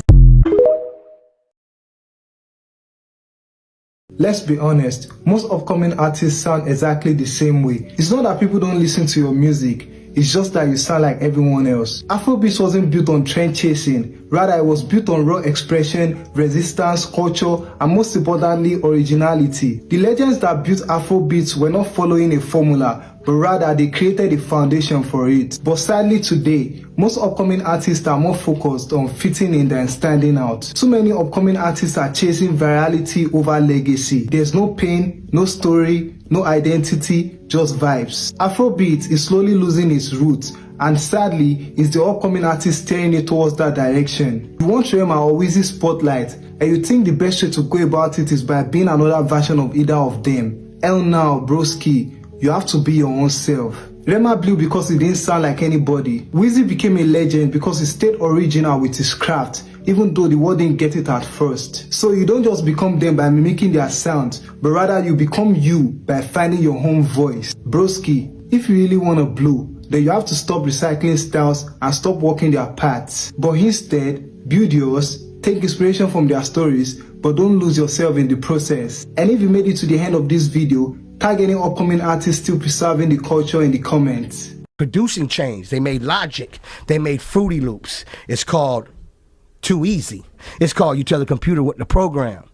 Let's be honest, most upcoming artists sound exactly the same way. It's not that people don't listen to your music, it's just that you sound like everyone else. Afrobeats wasn't built on trend chasing, rather it was built on raw expression, resistance, culture, and most importantly, originality. The legends that built Afrobeats were not following a formula, but rather they created a foundation for it. But sadly today, most upcoming artists are more focused on fitting in than standing out. Too many upcoming artists are chasing virality over legacy. There's no pain, no story, no identity, just vibes. Afrobeat is slowly losing its roots, and sadly, it's the upcoming artists steering it towards that direction. You want Rema or Weezy spotlight, and you think the best way to go about it is by being another version of either of them. Hell now, broski. You have to be your own self. Rema blew because he didn't sound like anybody. Weezy became a legend because he stayed original with his craft, even though the world didn't get it at first. So you don't just become them by mimicking their sound, but rather you become you by finding your own voice. Broski, if you really want to blow, then you have to stop recycling styles and stop walking their paths. But instead, build yours, take inspiration from their stories, but don't lose yourself in the process. And if you made it to the end of this video, tag any upcoming artists still preserving the culture in the comments. Producing changed. They made Logic. They made Fruity Loops. It's called Too Easy. It's called you tell the computer what to program.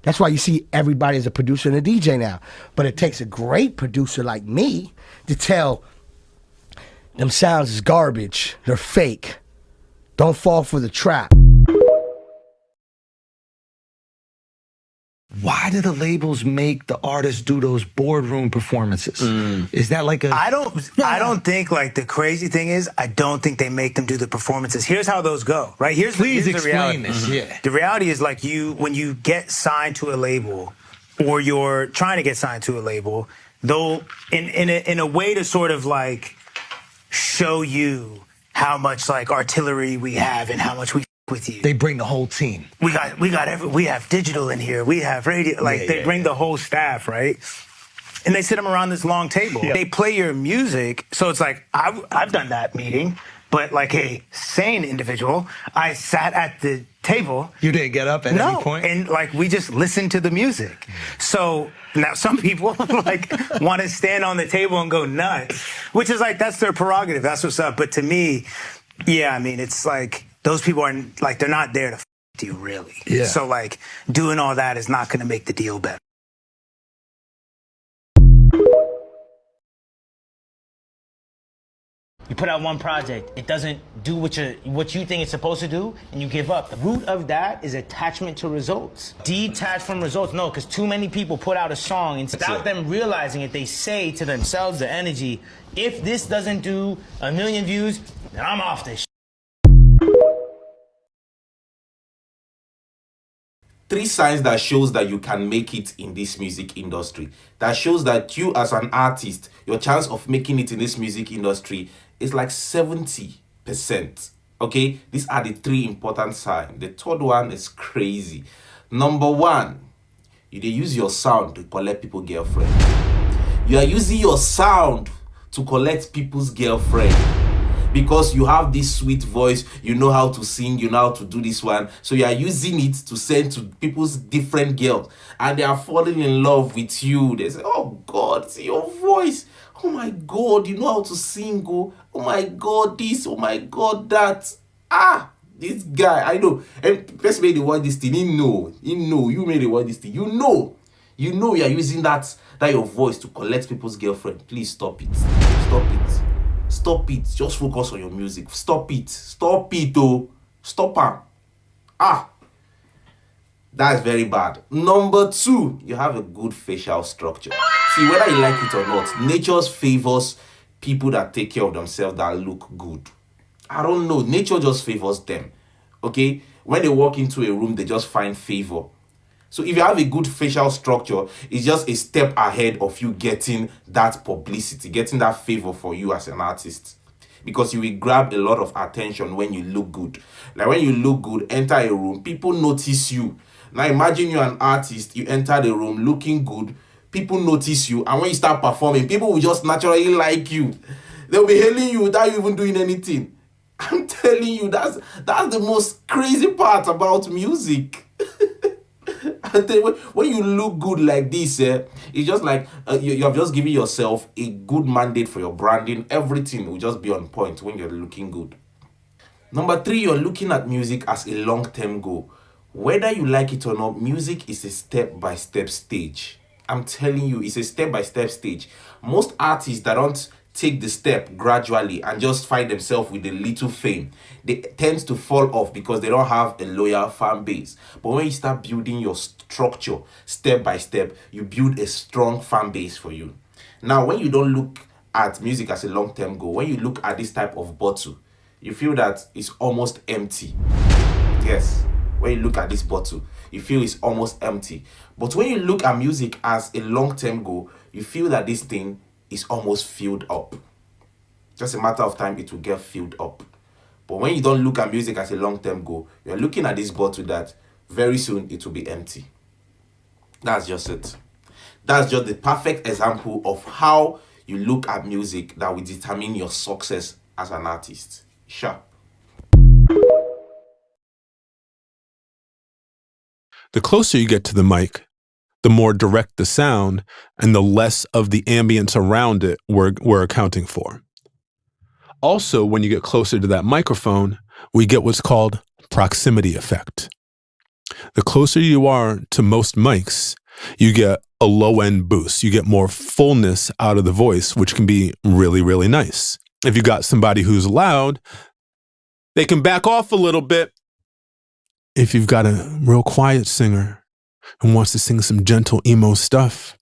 That's why you see everybody as a producer and a DJ now. But it takes a great producer like me to tell them sounds is garbage. They're fake. Don't fall for the trap. Why do the labels make the artists do those boardroom performances? Is that like a... I don't think, like, the crazy thing is, I don't think they make them do the performances. Here's how those go, right? Here's the explain reality. this, yeah. The reality is, like, when you get signed to a label, or you're trying to get signed to a label, though, in a way to sort of, like, show you how much, like, artillery we have and how much we with you. They bring the whole team. We have digital in here. We have radio. Like, they bring the whole staff, right? And they sit them around this long table. They play your music. So it's like, I've done that meeting, but like a sane individual, I sat at the table. You didn't get up at any point? And like, we just listened to the music. So now some people like want to stand on the table and go nuts, which is like, that's their prerogative. That's what's up. But to me, yeah, I mean, it's like, those people are like, they're not there to f you, really. Yeah. So like, doing all that is not going to make the deal better. You put out one project, it doesn't do what you think it's supposed to do, and you give up. The root of that is attachment to results. Detach from results, no, because too many people put out a song, and without them realizing it, they say to themselves, the energy, if this doesn't do 1 million views, then I'm off this shit. 3 signs that shows that you can make it in this music industry. That shows that you as an artist, your chance of making it in this music industry is like 70%. Okay? These are the 3 important signs. The third one is crazy. Number 1, you use your sound to collect people girlfriend. You are using your sound to collect people's girlfriend. Because you have this sweet voice, you know how to sing, you know how to do this one. So you are using it to send to people's different girls. And they are falling in love with you. They say, oh God, see your voice. Oh my God, you know how to sing. Oh my God, this. Oh my God, that. This guy, I know. And first made the word this thing. He know. You made the word this thing. You know you are using that your voice to collect people's girlfriend. Please stop it. Stop it. Stop it. Just focus on your music. Stop it. Stop it, oh. Stop her. That's very bad. Number 2, you have a good facial structure. See, whether you like it or not, nature favors people that take care of themselves, that look good. I don't know. Nature just favors them. Okay? When they walk into a room, they just find favor. So if you have a good facial structure, it's just a step ahead of you getting that publicity, getting that favor for you as an artist. Because you will grab a lot of attention when you look good. Like when you look good, enter a room, people notice you. Now imagine you're an artist, you enter the room looking good, people notice you, and when you start performing, people will just naturally like you. They'll be hailing you without you even doing anything. I'm telling you, that's the most crazy part about music. When you look good like this, it's just like you have just given yourself a good mandate for your branding. Everything will just be on point when you're looking good. Number 3, you're looking at music as a long-term goal. Whether you like it or not, music is a step-by-step stage. I'm telling you, it's a step-by-step stage. Most artists that don't take the step gradually and just find themselves with a little fame, they tend to fall off because they don't have a loyal fan base. But when you start building your structure step by step, you build a strong fan base for you. Now, when you don't look at music as a long-term goal, when you look at this type of bottle, you feel that it's almost empty. Yes, when you look at this bottle, you feel it's almost empty. But when you look at music as a long-term goal, you feel that this thing is almost filled up. Just a matter of time, it will get filled up. But when you don't look at music as a long-term goal, you're looking at this bottle that very soon it will be empty. That's just it. That's just the perfect example of how you look at music that will determine your success as an artist. Sure. The closer you get to the mic, the more direct the sound and the less of the ambience around it we're accounting for. Also, when you get closer to that microphone, we get what's called proximity effect. The closer you are to most mics, you get a low-end boost. You get more fullness out of the voice, which can be really, really nice. If you got somebody who's loud, they can back off a little bit. If you've got a real quiet singer and wants to sing some gentle emo stuff,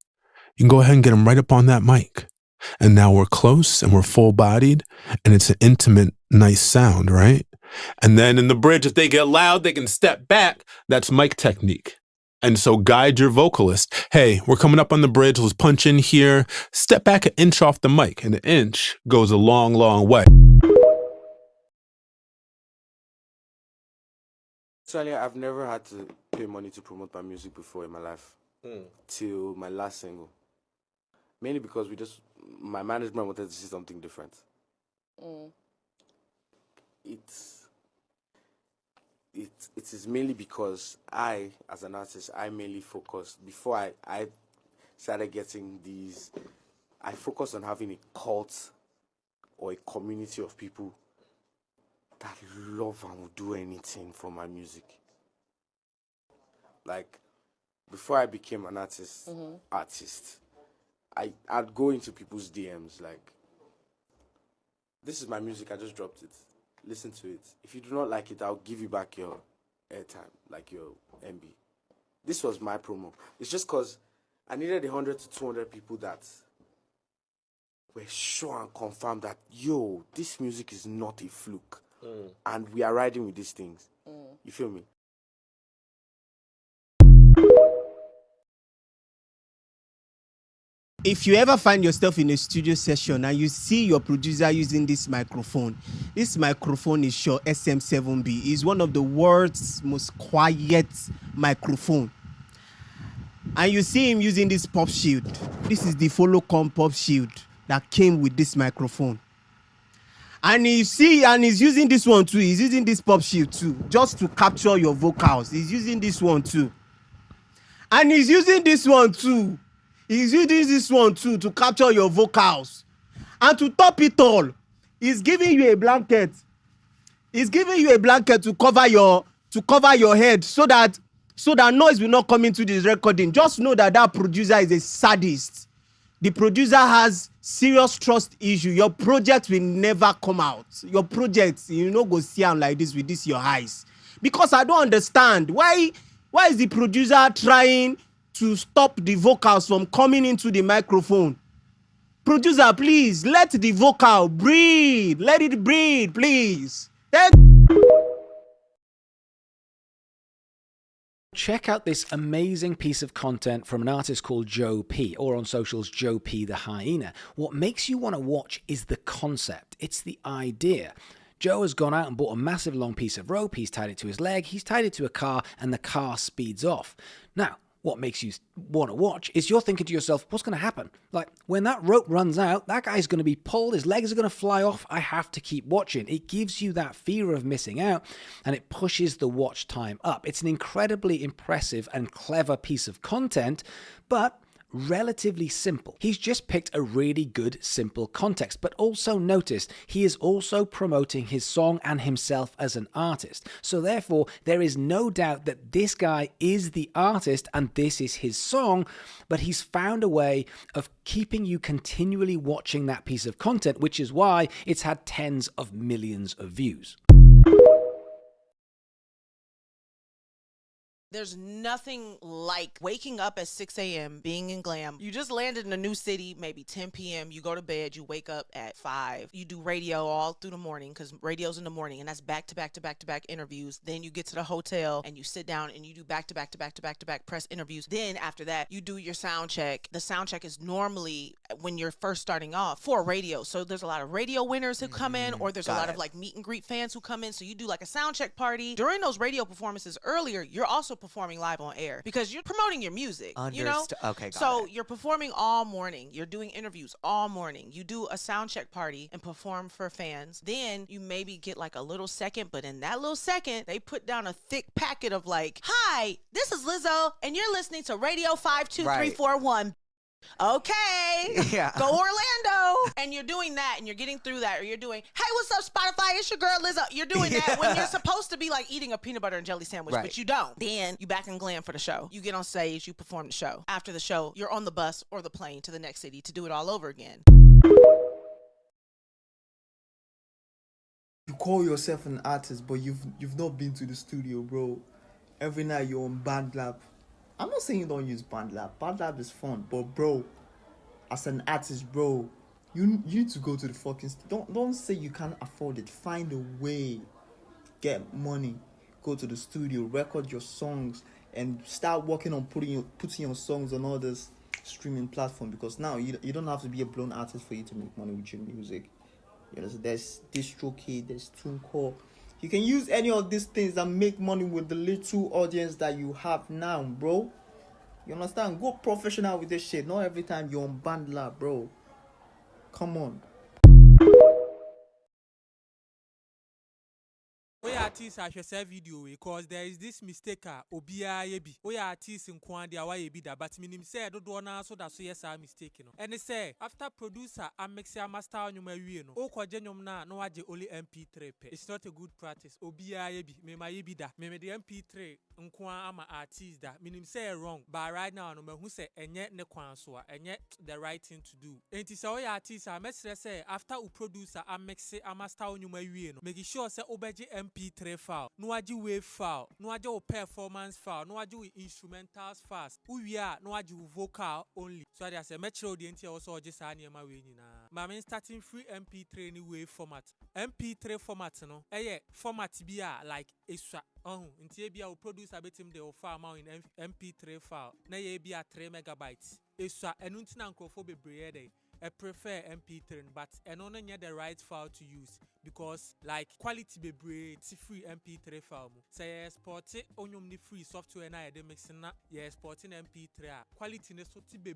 you can go ahead and get them right up on that mic. And now we're close and we're full-bodied and it's an intimate, nice sound, right? And then in the bridge, if they get loud, they can step back. That's mic technique. And so guide your vocalist. Hey, we're coming up on the bridge. Let's punch in here. Step back an inch off the mic. And an inch goes a long, long way. Actually, I've never had to pay money to promote my music before in my life. Till my last single. Mainly because my management wanted to see something different. It is mainly because I, as an artist, I mainly focused, before I started getting these, I focused on having a cult or a community of people that love and will do anything for my music. Like, before I became an artist, I'd go into people's DMs like, this is my music, I just dropped it. Listen to it. If you do not like it, I'll give you back your airtime, like your MB. This was my promo. It's just because I needed 100 to 200 people that were sure and confirmed that, yo, this music is not a fluke. And we are riding with these things. You feel me? If you ever find yourself in a studio session and you see your producer using this microphone is Shure SM7B. It's one of the world's most quiet microphone. And you see him using this pop shield. This is the Follow-Com pop shield. that came with this microphone. And he's using this one too. He's using this pop shield too, just to capture your vocals. He's using this one too. And he's using this one too. He's using this one too to capture your vocals. And to top it all, he's giving you a blanket. He's giving you a blanket to cover your head so that noise will not come into this recording. Just know that producer is a sadist. The producer has serious trust issue. Your project will never come out. Your project, you know, go see am like this with this your eyes. Because I don't understand why is the producer trying to stop the vocals from coming into the microphone? Producer, please let the vocal breathe. Let it breathe, please. Check out this amazing piece of content from an artist called Joe P, or on socials, Joe P the Hyena. What makes you want to watch is the concept. It's the idea. Joe has gone out and bought a massive long piece of rope. He's tied it to his leg. He's tied it to a car, and the car speeds off. Now, what makes you want to watch is you're thinking to yourself, what's going to happen? Like, when that rope runs out, that guy's going to be pulled, his legs are going to fly off, I have to keep watching. It gives you that fear of missing out, and it pushes the watch time up. It's an incredibly impressive and clever piece of content, but relatively simple. He's just picked a really good, simple context, but also notice he is also promoting his song and himself as an artist. So therefore, there is no doubt that this guy is the artist and this is his song, but he's found a way of keeping you continually watching that piece of content, which is why it's had tens of millions of views. There's nothing like waking up at 6 a.m., being in glam. You just landed in a new city, maybe 10 p.m. You go to bed, you wake up at 5. You do radio all through the morning because radio's in the morning, and that's back to back to back to back interviews. Then you get to the hotel and you sit down and you do back to back to back to back to back press interviews. Then after that, you do your sound check. The sound check is normally when you're first starting off for radio. So there's a lot of radio winners who come in, or there's a lot of like meet and greet fans who come in. So you do like a sound check party. During those radio performances earlier, you're also performing live on air because you're promoting your music, you know? Okay, so you're performing all morning. You're doing interviews all morning. You do a sound check party and perform for fans. Then you maybe get like a little second, but in that little second, they put down a thick packet of like, hi, this is Lizzo, and you're listening to Radio 52341. Okay, yeah. Go Orlando. And you're doing that and you're getting through that, or you're doing, hey, what's up, Spotify? It's your girl Lizzo. You're doing that when you're supposed to be like eating a peanut butter and jelly sandwich, but you don't. Then you back in glam for the show. You get on stage, you perform the show. After the show, you're on the bus or the plane to the next city to do it all over again. You call yourself an artist, but you've not been to the studio, bro. Every night you're on BandLab. I'm not saying you don't use BandLab. BandLab is fun, but bro, as an artist, bro, you need to go to the fucking don't say you can't afford it. Find a way, get money, go to the studio, record your songs, and start working on putting your songs on all this streaming platform. Because now you don't have to be a blown artist for you to make money with your music. You know, so there's DistroKid, there's TuneCore. You can use any of these things and make money with the little audience that you have now, bro. You understand? Go professional with this shit. Not every time you're on BandLab, bro. Come on. Oya artist I should say video because there is this mistake obia yebi. Oya artist in kwandi awaye bi da but minim say do na so that so yes a mistake no. And say after producer amexia master nyuma wie no. O kwaje nyum na no waje only MP3 pe. It's not a good practice. Obia yebi me ma yebi da. Me the MP3 nkwa ama artist da. Minim say wrong. But right now no mehu say enye ne kwan so a enye the right thing to do. Enti say oya artist amexre say after u producer amexe master nyuma wie no. Make sure say obeje MP3 file, no waji wave file, no waji o performance file, no waji instrumentals fast. Uwia no waji vocal only. So I say metro the enti also just ani ema we nyina. Mama starting free MP3 ni wave format. MP3 format no. Format bia like eswa. Nti bia o producer betim de o file in MP3 file. Na ye bia 3 megabytes. Eswa enunti na nkrofo bebree dey. I prefer MP3, but and only the right file to use because like quality be it's free MP3 file. Say export it on the free software and I mixing na you exporting MP3 quality ne so be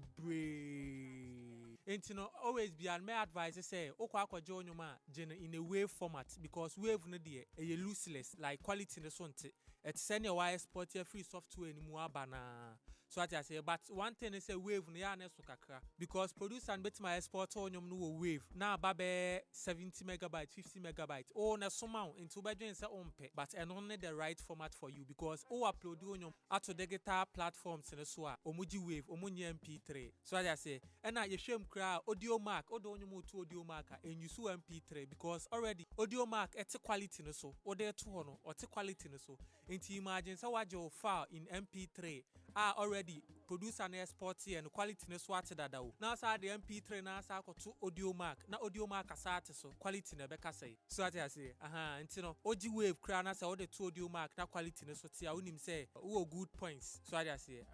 and you know always be and my advice say okwa join your man in a wave format because wave no dey a looseless like quality ne so nte et send your export your free software ni mu abana. So I say, but one thing is a wave na so kakra because producer and bet my export on no wave now babe 70 megabyte 50 megabyte oh na so mount into bedroom say on but and only the right format for you because upload on your at digital platforms in the so omuji wave omunye mp3 so I say and now you shame cry audio mark odo onyo to audio marker and you so mp3 because already audio mark it's quality no so or there to no or quality no so into imagine so what your file in mp3 are already producer and export and quality ne swat dada o na sa the mp3 na sa ko to audio mark na audio mark asate so quality ne beka say so ati ase nti no oji wave kra na sa o de to audio mark na quality ne so tia unim say wo good points so ati ase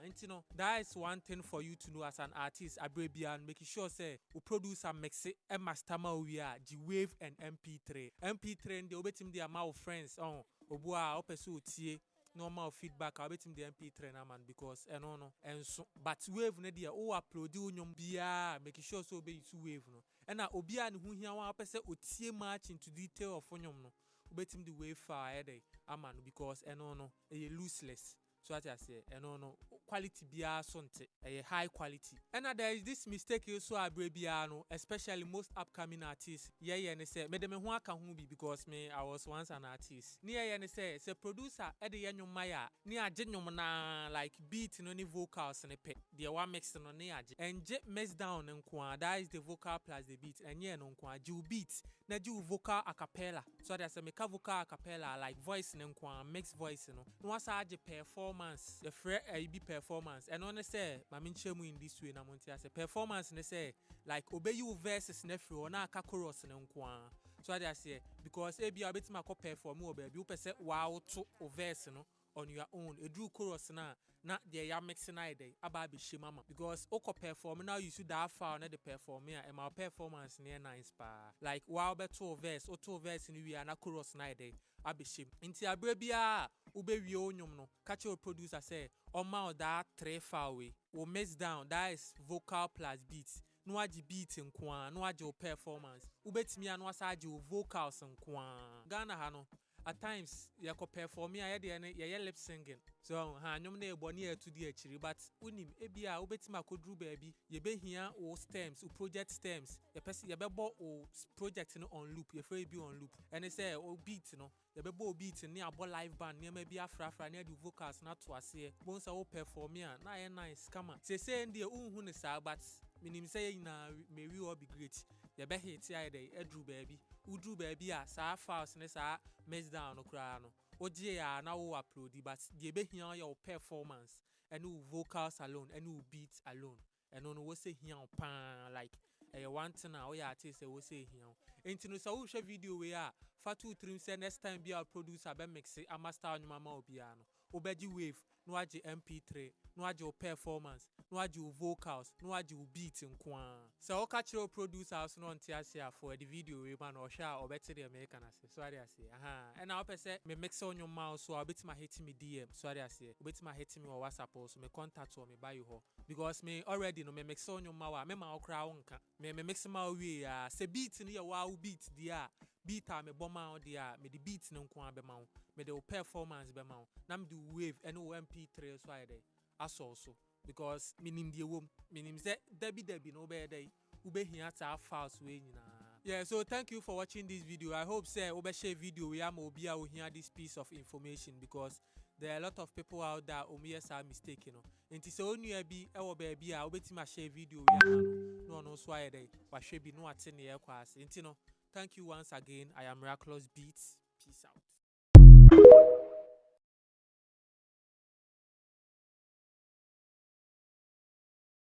nti no that is one thing for you to know as an artist abrebian making sure say o producer mix it and master ma we are the wave and mp3 and the obetim the amount friends on obua opeso tie normal feedback I'll bet him the mp3 na man because no and so but wave na dia o upload unyom bia make sure so be you wave no and na obia ne hu hia wa pese otie match into detail of unyom no bet him the wave file dey aman because no e looseless so I say no quality bia sonte a high quality and there is this mistake also abrebiano especially most upcoming artists ne say me de me ho aka ho bi because me I was once an artist ne say producer e de yenwom maya ne age nwom na like beat no ne vocals ne pe de wa mix no ne age and je mix down nko that is the vocal plus the beat and no nko age beat na ju vocal a cappella so I say me ka vocal a cappella like voice nko mix voice no wasa age performance the free be performance and on say mami nchemu in this way na monti say performance ne say like obey you verses ne free or na ka chorus ne nko so I say because e bia betima ko perform o baby you pese wow to verse no on your own a drew chorus na they are mixing ide aba be shimama because oko perform now you should that far na the perform here and my performance near nice pa like wow beto verse or two verse ni we na chorus na ide abishim inti abrebia ube wi onyom no catch your producer say on my that 3 far away we mix down that is vocal plus beats no agi beat nko no agi performance ubetimi anu asaji vocals nko Ghana ha no at times you could perform ya lip singing so nyom na ebo na to the achiri but unim ebia obetima kodru baby ye be hia o stems o project stems ye person ye be bo o project no on loop ye free be on loop and say o beat no ye be bo beat ni abo live band ni ma bi afrafra na the vocals na to ase bon say o perform ya na ye nice kama say ndi unhu ne sa but minim say na may we all be great ye be hit ya dey edru baby udru baby a sa files ne sa mess down no kra no oje ya na wo upload but the be here your performance and vocals alone and beats alone and on we say here pan like one thing na we artist we say here enti no so we share video we a fa 2-3 say next time be our producer be mix a master on mama obia no obeji wave no age mp3 no age performance no age vocals no age beat nko so o catch your producers no ntia for the video we man o sha o better the American say so I say and now person me mix on your mouse so a bit my hit me DM so I say o bit my hit me on WhatsApp so me contact or me buy you ho because me already no me mix on your mouse me ma o kra wonka me mix ma we say beat ni wa beat dia beat me bomba on dia me the beat nko abema me the performance bema na me do wave and mp3 so I dey also because minim die wom minim say debi no be dey ube hia ta files we nyina yeah so thank you for watching this video. I hope say ube share video we am obi a hear this piece of information because there are a lot of people out there who may are mistaken enti so onu e bi e wo ba bi a obetima share video we am no so I dey wa hwe bi no ate ne e kwa ase enti no thank you once again. I am Miraculous Beats. Peace out.